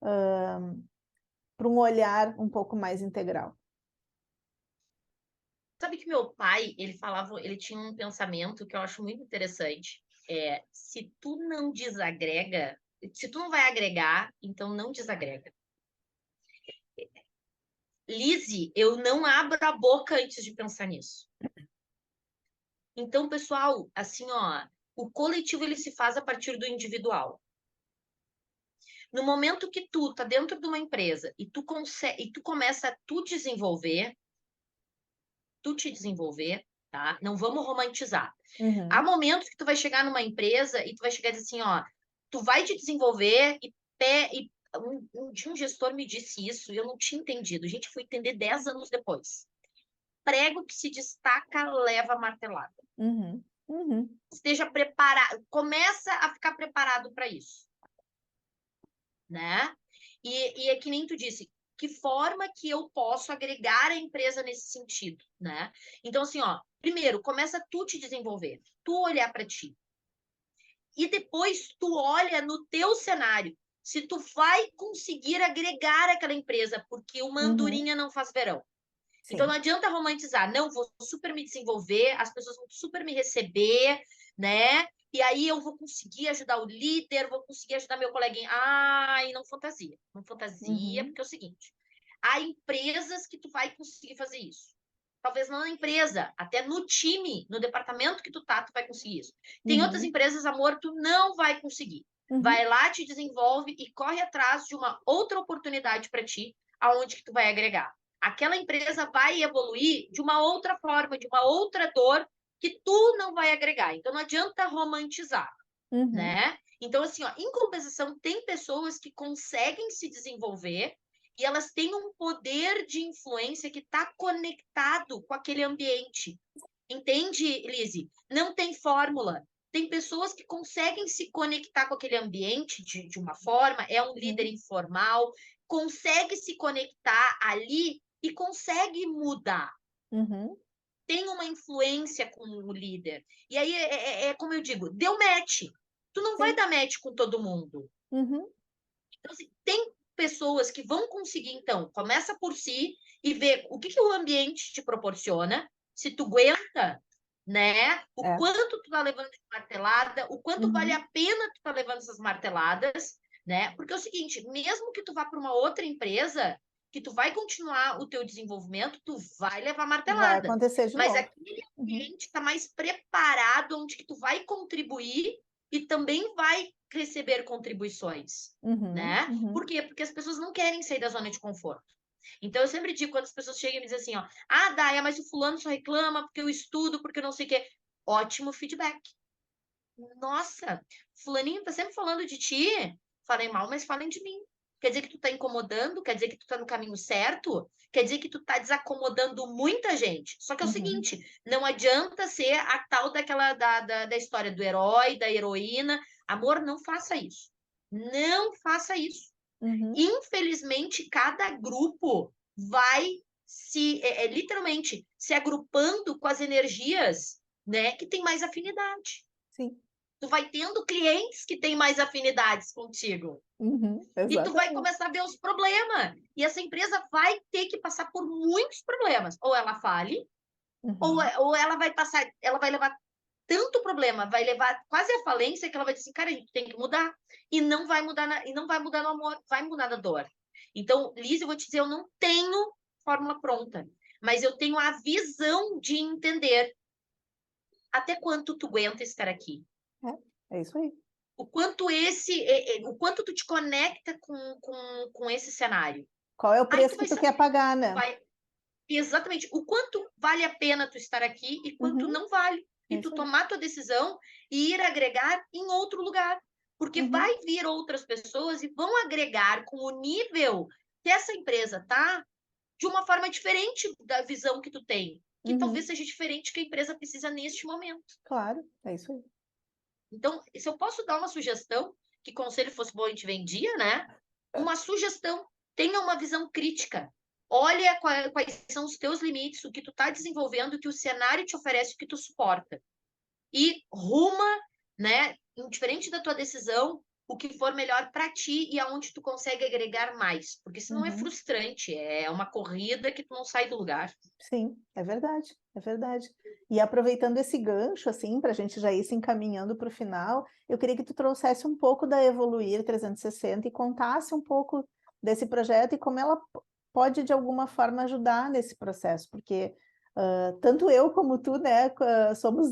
para um olhar um pouco mais integral? Sabe que meu pai, ele falava, ele tinha um pensamento que eu acho muito interessante. Se tu não desagrega, se tu não vai agregar, então não desagrega. Lise, eu não abro a boca antes de pensar nisso. Então, pessoal, assim, ó, o coletivo ele se faz a partir do individual. No momento que tu tá dentro de uma empresa e tu consegue, e tu começa a tu te desenvolver, tá? Não vamos romantizar. Há Uhum, momentos que tu vai chegar numa empresa e tu vai chegar e dizer assim, ó, tu vai te desenvolver e um gestor me disse isso e eu não tinha entendido. A gente foi entender 10 anos depois. Prego que se destaca leva martelada. uhum, uhum, Esteja preparado, começa a ficar preparado para isso, né? E é que nem tu disse, que forma que eu posso agregar a empresa nesse sentido, né? Então, assim, ó, primeiro, começa tu te desenvolver, tu olhar para ti. E depois tu olha no teu cenário, se tu vai conseguir agregar aquela empresa, porque uma uhum, andorinha não faz verão. Então não sim. adianta romantizar, não, vou super me desenvolver, as pessoas vão super me receber, né? E aí eu vou conseguir ajudar o líder, vou conseguir ajudar meu coleguinha. Ai, não fantasia. Não fantasia, Uhum, porque é o seguinte, há empresas que tu vai conseguir fazer isso. Talvez não na empresa, até no time, no departamento que tu tá, tu vai conseguir isso. Tem outras uhum, empresas, amor, tu não vai conseguir. uhum, Vai lá, te desenvolve e corre atrás de uma outra oportunidade para ti, aonde que tu vai agregar. Aquela empresa vai evoluir de uma outra forma, de uma outra dor que tu não vai agregar. Então não adianta romantizar, uhum, né? Então assim, ó, em compensação tem pessoas que conseguem se desenvolver e elas têm um poder de influência que está conectado com aquele ambiente. Entende, Lise? Não tem fórmula. Tem pessoas que conseguem se conectar com aquele ambiente de uma forma, é um líder uhum, informal, consegue se conectar ali e consegue mudar. uhum, Tem uma influência com o líder. E aí é como eu digo, deu match. Tu não vai sim. dar match com todo mundo. Uhum, Então, assim, tem pessoas que vão conseguir, então, começa por si e vê o que o ambiente te proporciona, se tu aguenta, né? O é. quanto tu tá levando de martelada, o quanto vale Uhum, a pena tu tá levando essas marteladas, né? Porque é o seguinte, mesmo que tu vá para uma outra empresa, que tu vai continuar o teu desenvolvimento, tu vai levar vai martelada. acontecer de Mas novo. aquele Uhum, ambiente está mais preparado, onde que tu vai contribuir e também vai receber contribuições, uhum, né? Por uhum, quê? Porque as pessoas não querem sair da zona de conforto. Então, eu sempre digo, quando as pessoas chegam e me dizem assim, ó, ah, Daya, mas o fulano só reclama porque eu estudo, porque eu não sei o quê. Ótimo feedback. Nossa, fulaninho tá sempre falando de ti. Falei mal, mas falem de mim. Quer dizer que tu tá incomodando? Quer dizer que tu tá no caminho certo? Quer dizer que tu tá desacomodando muita gente. Só que é o uhum, seguinte, não adianta ser a tal daquela da história do herói, da heroína. Amor, não faça isso. Não faça isso. uhum, Infelizmente, cada grupo vai se, literalmente, se agrupando com as energias, né, que tem mais afinidade. Sim. Tu vai tendo clientes que têm mais afinidades contigo. E tu vai Exatamente. começar a ver os problemas. E essa empresa vai ter que passar por muitos problemas. Ou ela fale, ou ela vai passar, ela vai levar tanto problema, vai levar quase à falência que ela vai dizer assim, cara, a gente tem que mudar. E não vai mudar, e não vai mudar no amor, vai mudar na dor. Então, Liz, eu vou te dizer, eu não tenho fórmula pronta, mas eu tenho a visão de entender até quanto tu aguenta estar aqui. É isso aí. O quanto tu te conecta com esse cenário. Qual é o Aí preço tu que vai tu quer saber, pagar, né? vai, exatamente, o quanto vale a pena tu estar aqui e quanto não vale. É E tu isso aí. tomar tua decisão e ir agregar em outro lugar. Porque Uhum. vai vir outras pessoas e vão agregar com o nível que essa empresa tá de uma forma diferente da visão que tu tem. Que talvez Uhum. seja diferente que a empresa precisa neste momento. Claro, é isso aí. Então, se eu posso dar uma sugestão, que conselho fosse bom a gente vendia, né? Uma sugestão, tenha uma visão crítica. Olha quais são os teus limites, o que tu está desenvolvendo, o que o cenário te oferece, o que tu suporta. E ruma, né, indiferente da tua decisão, o que for melhor para ti e aonde tu consegue agregar mais. Porque senão é Uhum. frustrante, é uma corrida que tu não sai do lugar. Sim, é verdade, é verdade. E aproveitando esse gancho, assim, para a gente já ir se encaminhando para o final, eu queria que tu trouxesse um pouco da Evoluir 360 e contasse um pouco desse projeto e como ela pode, de alguma forma, ajudar nesse processo, porque tanto eu como tu, né, somos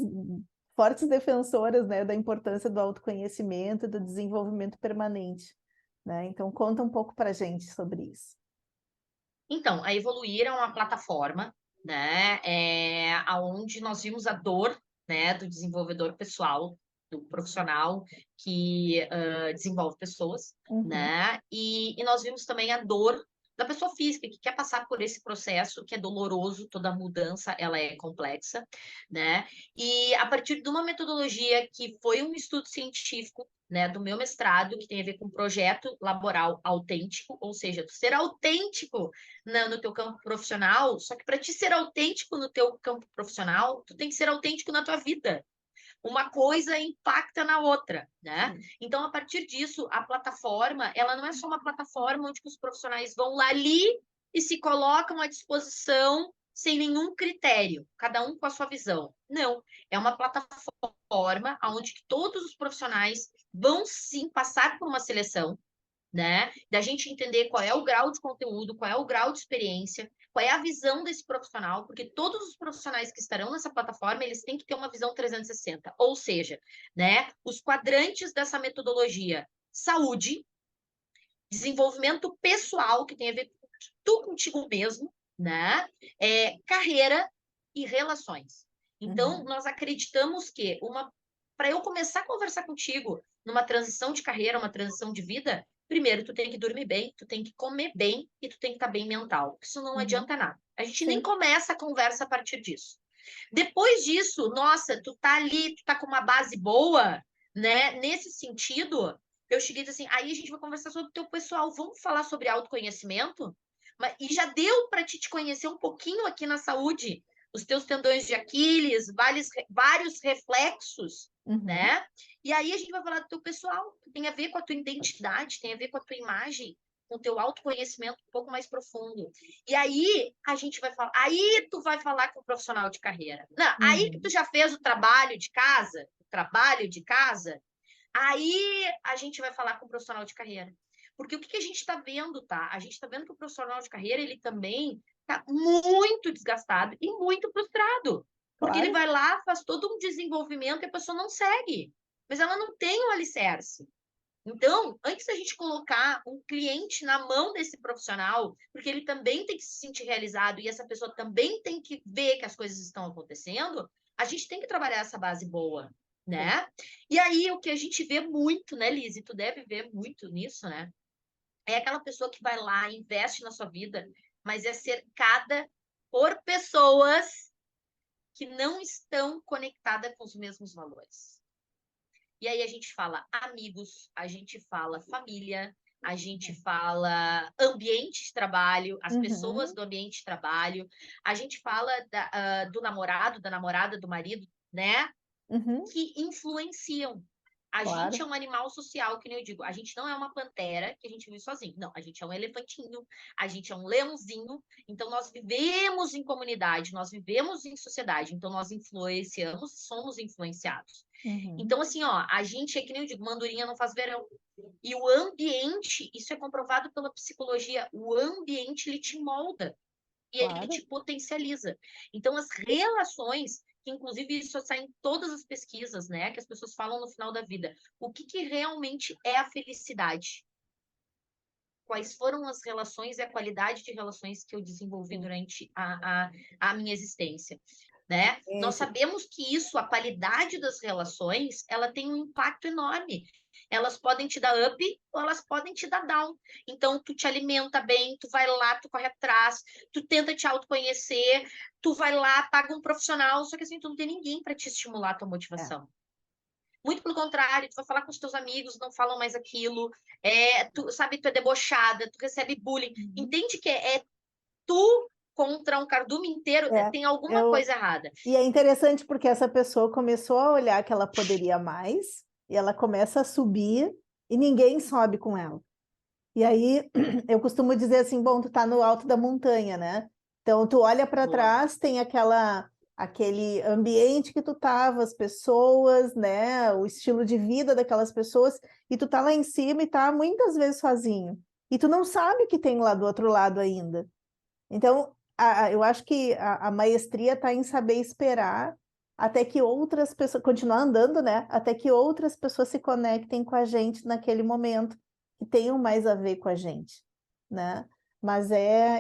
fortes defensoras, né, da importância do autoconhecimento e do desenvolvimento permanente, né? Então, conta um pouco para a gente sobre isso. Então, a Evoluir é uma plataforma, né, aonde nós vimos a dor, né, do desenvolvedor pessoal, do profissional que desenvolve pessoas, Uhum, né, e nós vimos também a dor da pessoa física que quer passar por esse processo que é doloroso, toda mudança ela é complexa, né, e a partir de uma metodologia que foi um estudo científico, né, do meu mestrado, que tem a ver com projeto laboral autêntico, ou seja, ser autêntico no teu campo profissional, só que para te ser autêntico no teu campo profissional, tu tem que ser autêntico na tua vida. Uma coisa impacta na outra, né? sim. Então, a partir disso, a plataforma, ela não é só uma plataforma onde os profissionais vão lá ali e se colocam à disposição sem nenhum critério, cada um com a sua visão. Não, é uma plataforma onde todos os profissionais vão sim passar por uma seleção, né? Da gente entender qual é o grau de conteúdo, qual é o grau de experiência, qual é a visão desse profissional, porque todos os profissionais que estarão nessa plataforma, eles têm que ter uma visão 360, ou seja, né, os quadrantes dessa metodologia: saúde, desenvolvimento pessoal, que tem a ver com tu contigo mesmo, né? Carreira e relações. Então, Uhum, nós acreditamos que para eu começar a conversar contigo numa transição de carreira, uma transição de vida, primeiro tu tem que dormir bem, tu tem que comer bem e tu tem que estar bem mental. Isso não uhum. adianta nada. A gente nem Sim. começa a conversa a partir disso. Depois disso, nossa, tu tá ali, tu tá com uma base boa, né? Nesse sentido, eu cheguei e disse assim, aí a gente vai conversar sobre o teu pessoal, vamos falar sobre autoconhecimento? E já deu para te conhecer um pouquinho aqui na saúde, os teus tendões de Aquiles, vários reflexos, Uhum, né? E aí a gente vai falar do teu pessoal, que tem a ver com a tua identidade, tem a ver com a tua imagem, com o teu autoconhecimento um pouco mais profundo. E aí a gente vai falar, aí tu vai falar com o profissional de carreira. Não, aí que tu uhum. já fez o trabalho de casa, aí a gente vai falar com o profissional de carreira. Porque o que a gente está vendo, tá? A gente está vendo que o profissional de carreira, ele também está muito desgastado e muito frustrado. Porque ele Claro. vai lá, faz todo um desenvolvimento e a pessoa não segue. Mas ela não tem o alicerce. Então, antes da gente colocar um cliente na mão desse profissional, porque ele também tem que se sentir realizado e essa pessoa também tem que ver que as coisas estão acontecendo, a gente tem que trabalhar essa base boa, Sim. né? E aí, o que a gente vê muito, né, Liz? E tu deve ver muito nisso, né? É aquela pessoa que vai lá, investe na sua vida, mas é cercada por pessoas que não estão conectadas com os mesmos valores. E aí a gente fala amigos, a gente fala família, a gente fala ambiente de trabalho, as pessoas Uhum, do ambiente de trabalho, a gente fala do namorado, da namorada, do marido, né? uhum, Que influenciam. A gente claro. é um animal social, que nem eu digo. A gente não é uma pantera que a gente vive sozinho. Não, a gente é um elefantinho, a gente é um leãozinho. Então, nós vivemos em comunidade, nós vivemos em sociedade. Então, nós influenciamos, somos influenciados. Uhum, Então, assim, ó, a gente é que nem eu digo, mandurinha não faz verão. E o ambiente, isso é comprovado pela psicologia, o ambiente ele te molda e ele claro. te potencializa. Então, as relações, que inclusive isso sai em todas as pesquisas, né, que as pessoas falam no final da vida, o que, que realmente é a felicidade? Quais foram as relações e a qualidade de relações que eu desenvolvi Sim. durante a minha existência, né? Nós Gente, sabemos que isso, a qualidade das relações, ela tem um impacto enorme. Elas podem te dar up ou elas podem te dar down. Então, tu te alimenta bem, tu vai lá, tu corre atrás, tu tenta te autoconhecer, tu vai lá, paga um profissional, só que assim, tu não tem ninguém para te estimular a tua é. motivação. Muito pelo contrário, tu vai falar com os teus amigos, não falam mais aquilo, tu, sabe, tu é debochada, tu recebe bullying. Uhum. Entende que é tu contra um cardume inteiro, É, tem alguma eu, coisa errada. e é interessante porque essa pessoa começou a olhar que ela poderia mais, e ela começa a subir, e ninguém sobe com ela. E aí eu costumo dizer assim, bom, tu tá no alto da montanha, né? Então tu olha para Boa. trás, tem aquele ambiente que tu tava, as pessoas, né, o estilo de vida daquelas pessoas, e tu tá lá em cima e tá muitas vezes sozinho. E tu não sabe o que tem lá do outro lado ainda. Então, eu acho que a maestria está em saber esperar até que outras pessoas, continuar andando, né? Até que outras pessoas se conectem com a gente naquele momento, que tenham mais a ver com a gente, né? Mas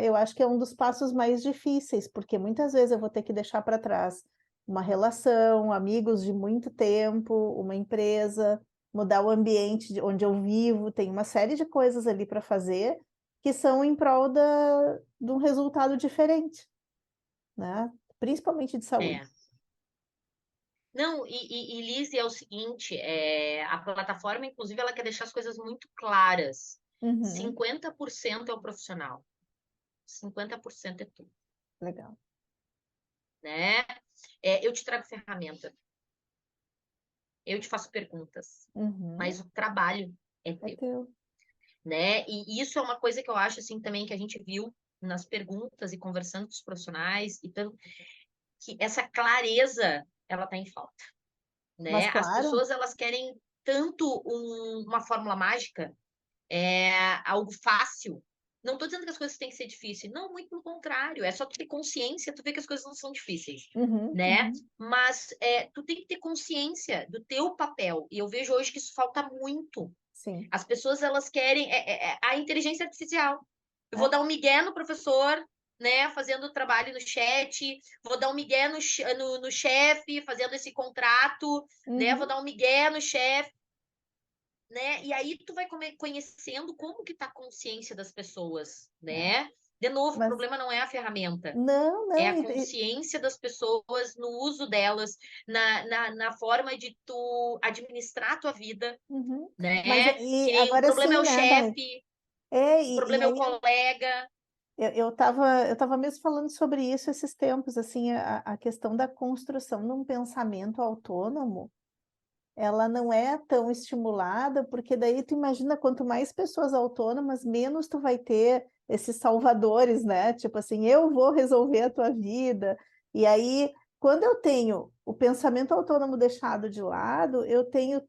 eu acho que é um dos passos mais difíceis, porque muitas vezes eu vou ter que deixar para trás uma relação, amigos de muito tempo, uma empresa, mudar o ambiente onde eu vivo, tem uma série de coisas ali para fazer que são em prol de um resultado diferente, né? Principalmente de saúde. É. Não, Liz, é o seguinte, a plataforma, inclusive, ela quer deixar as coisas muito claras. Uhum, 50% é o profissional, 50% é tu, legal. né? Eu te trago ferramenta, eu te faço perguntas, Uhum, mas o trabalho é é teu, teu. né? E isso é uma coisa que eu acho, assim, também que a gente viu nas perguntas e conversando com os profissionais, e tanto, que essa clareza, ela tá em falta, Mas né? As claro, pessoas, elas querem tanto uma fórmula mágica, algo fácil. Não estou dizendo que as coisas têm que ser difíceis. Não, muito pelo contrário. É só tu ter consciência, tu vê que as coisas não são difíceis, uhum, né? uhum, Mas tu tem que ter consciência do teu papel. E eu vejo hoje que isso falta muito. sim. As pessoas, elas querem a inteligência artificial. Eu vou É, dar um migué no professor, né, fazendo o trabalho no chat, vou dar um migué no chefe, fazendo esse contrato, né, vou uhum, dar um migué no chefe, né? E aí tu vai conhecendo como que tá a consciência das pessoas, é. né? De novo, o Mas problema não é a ferramenta, não, é não, a consciência das pessoas no uso delas, na forma de tu administrar a tua vida, uhum. Mas né? e Que o agora problema é sim, o né, Dai? chefe, o E problema é o aí colega. eu tava mesmo falando sobre isso esses tempos, assim, a questão da construção de um pensamento autônomo, ela não é tão estimulada, porque daí tu imagina quanto mais pessoas autônomas, menos tu vai ter esses salvadores, né? Tipo assim, eu vou resolver a tua vida. E aí, quando eu tenho o pensamento autônomo deixado de lado, eu tenho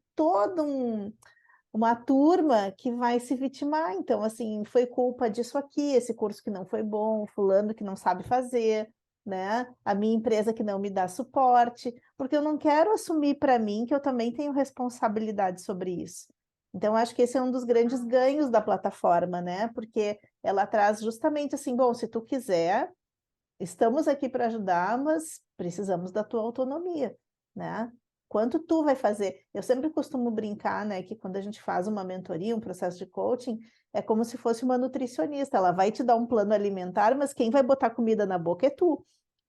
uma turma que vai se vitimar. Então, assim, foi culpa disso aqui, esse curso que não foi bom, fulano que não sabe fazer, né? A minha empresa que não me dá suporte, porque eu não quero assumir para mim que eu também tenho responsabilidade sobre isso. Então, acho que esse é um dos grandes ganhos da plataforma, né? Porque ela traz justamente assim, bom, se tu quiser, estamos aqui para ajudar, mas precisamos da tua autonomia, né? Quanto tu vai fazer? Eu sempre costumo brincar, né, que quando a gente faz uma mentoria, um processo de coaching, é como se fosse uma nutricionista. Ela vai te dar um plano alimentar, mas quem vai botar comida na boca é tu,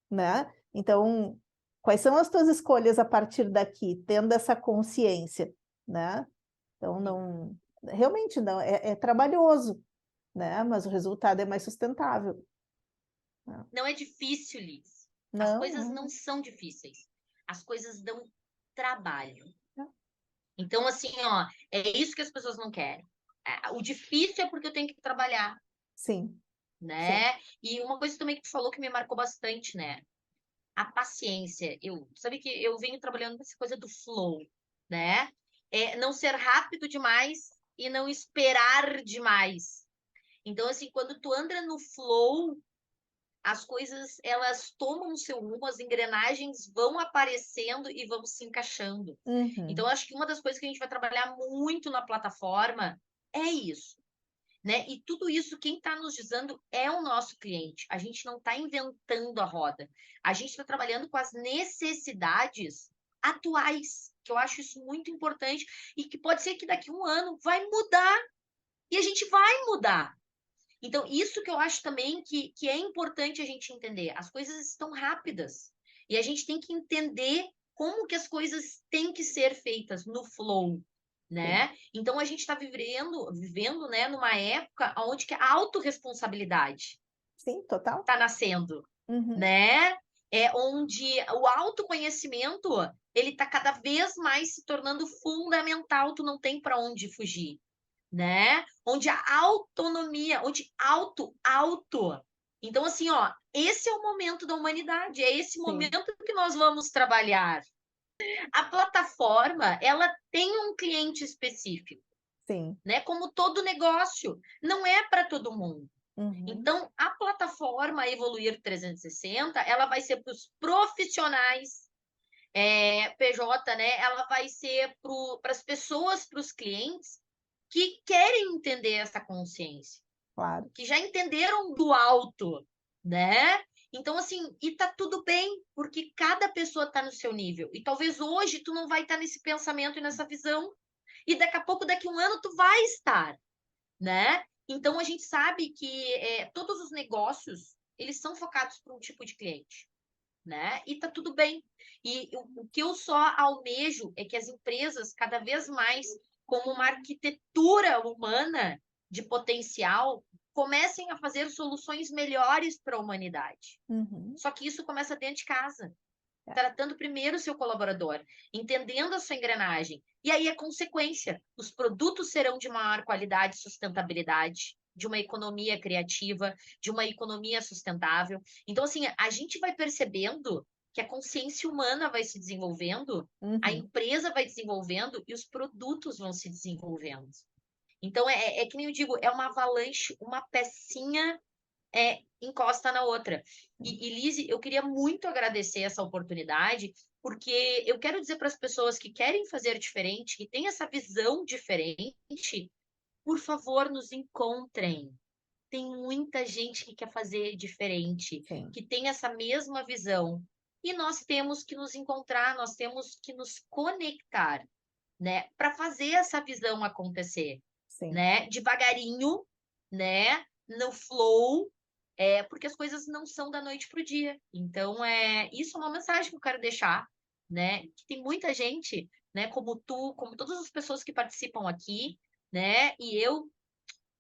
né? Então, quais são as tuas escolhas a partir daqui, tendo essa consciência, né? Então, não. realmente não, é trabalhoso, né? Mas o resultado é mais sustentável. Não é difícil, Liz. As Não, coisas não não, são difíceis. As coisas dão trabalho. não. Então, assim, ó, é isso que as pessoas não querem. O difícil é porque eu tenho que trabalhar, Sim, sim. né? E uma coisa também que tu falou que me marcou bastante, né? A paciência. Sabe que eu venho trabalhando nessa coisa do flow, né? É não ser rápido demais e não esperar demais. Então, assim, quando tu anda no flow, as coisas elas tomam o seu rumo, as engrenagens vão aparecendo e vão se encaixando. Então, Uhum. acho que uma das coisas que a gente vai trabalhar muito na plataforma é isso, né? E tudo isso, quem está nos dizendo é o nosso cliente. A gente não está inventando a roda. A gente está trabalhando com as necessidades atuais, que eu acho isso muito importante e que pode ser que daqui a um ano vai mudar e a gente vai mudar. Então, isso que eu acho também que é importante a gente entender. As coisas estão rápidas e a gente tem que entender como que as coisas têm que ser feitas no flow, Sim, né? Então, a gente está vivendo, né, numa época onde que a autorresponsabilidade sim, total. está nascendo, Uhum. né? É onde o autoconhecimento ele está cada vez mais se tornando fundamental. Tu não tem para onde fugir, né? Onde a autonomia, onde auto. Então, assim, ó, esse é o momento da humanidade, é esse Sim, momento que nós vamos trabalhar. A plataforma, ela tem um cliente específico, sim. né? Como todo negócio, não é para todo mundo. Uhum. Então, a plataforma Evoluir 360, ela vai ser para os profissionais, PJ, né? Ela vai ser para as pessoas, para os clientes que querem entender essa consciência, Claro. que já entenderam do alto, né? Então, assim, e tá tudo bem, porque cada pessoa tá no seu nível. E talvez hoje tu não vai estar nesse pensamento e nessa visão, e daqui a pouco, daqui a um ano, tu vai estar, né? Então, a gente sabe que todos os negócios, eles são focados para um tipo de cliente, né? E tá tudo bem. E o que eu só almejo é que as empresas, cada vez mais, como uma arquitetura humana de potencial, comecem a fazer soluções melhores para a humanidade. Uhum. Só que isso começa dentro de casa, É. tratando primeiro o seu colaborador, entendendo a sua engrenagem. E aí a consequência, os produtos serão de maior qualidade e sustentabilidade, de uma economia criativa, de uma economia sustentável. Então, assim, a gente vai percebendo que a consciência humana vai se desenvolvendo, a Uhum. empresa vai desenvolvendo e os produtos vão se desenvolvendo. Então, é que nem eu digo, é uma avalanche, uma pecinha encosta na outra. E Lise, eu queria muito agradecer essa oportunidade, porque eu quero dizer para as pessoas que querem fazer diferente, que têm essa visão diferente, por favor, nos encontrem. Tem muita gente que quer fazer diferente, Sim, que tem essa mesma visão. E nós temos que nos encontrar, nós temos que nos conectar, né, para fazer essa visão acontecer, sim. né? Devagarinho, né? No flow, porque as coisas não são da noite para o dia. Então, isso é uma mensagem que eu quero deixar, né? Que tem muita gente, né? Como tu, como todas as pessoas que participam aqui, né? E eu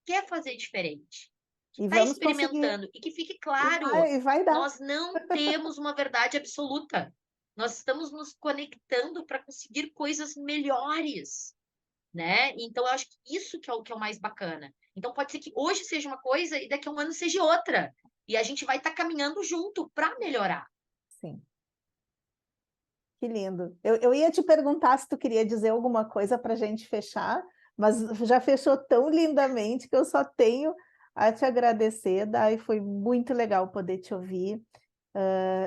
quer fazer diferente, que E está vamos conseguir. experimentando e que fique claro, E vai dar. nós não temos uma verdade absoluta. Nós estamos nos conectando para conseguir coisas melhores, né? Então, eu acho que isso que é o mais bacana. Então, pode ser que hoje seja uma coisa e daqui a um ano seja outra. E a gente vai estar caminhando junto para melhorar. Sim, que lindo. Eu ia te perguntar se tu queria dizer alguma coisa para a gente fechar, mas já fechou tão lindamente que eu só tenho a te agradecer, Dai, foi muito legal poder te ouvir.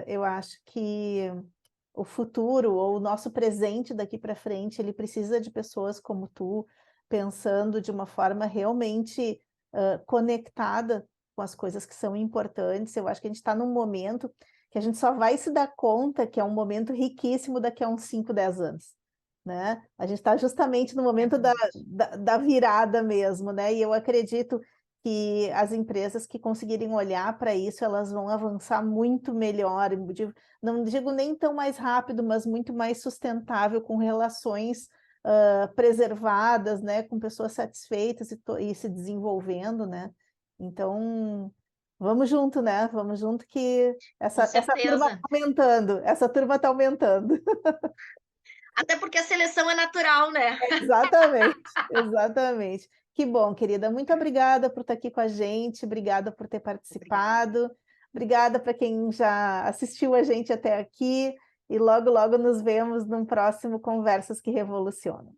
Eu acho que o futuro ou o nosso presente daqui para frente, ele precisa de pessoas como tu, pensando de uma forma realmente, conectada com as coisas que são importantes. Eu acho que a gente está num momento que a gente só vai se dar conta que é um momento riquíssimo daqui a uns 5, 10 anos, né. A gente está justamente no É momento da verdade. da da virada mesmo, né, e eu acredito que as empresas que conseguirem olhar para isso, elas vão avançar muito melhor, não digo nem tão mais rápido, mas muito mais sustentável com relações, preservadas, né, com pessoas satisfeitas e se desenvolvendo, né? Então, vamos junto, né? Vamos junto que Com essa turma está certeza. aumentando, essa turma está aumentando. Até porque a seleção é natural, né? Exatamente, exatamente. Que bom, querida. Muito obrigada por estar aqui com a gente, obrigada por ter Obrigada. participado, obrigada para quem já assistiu a gente até aqui, e logo, logo nos vemos num próximo Conversas que Revolucionam.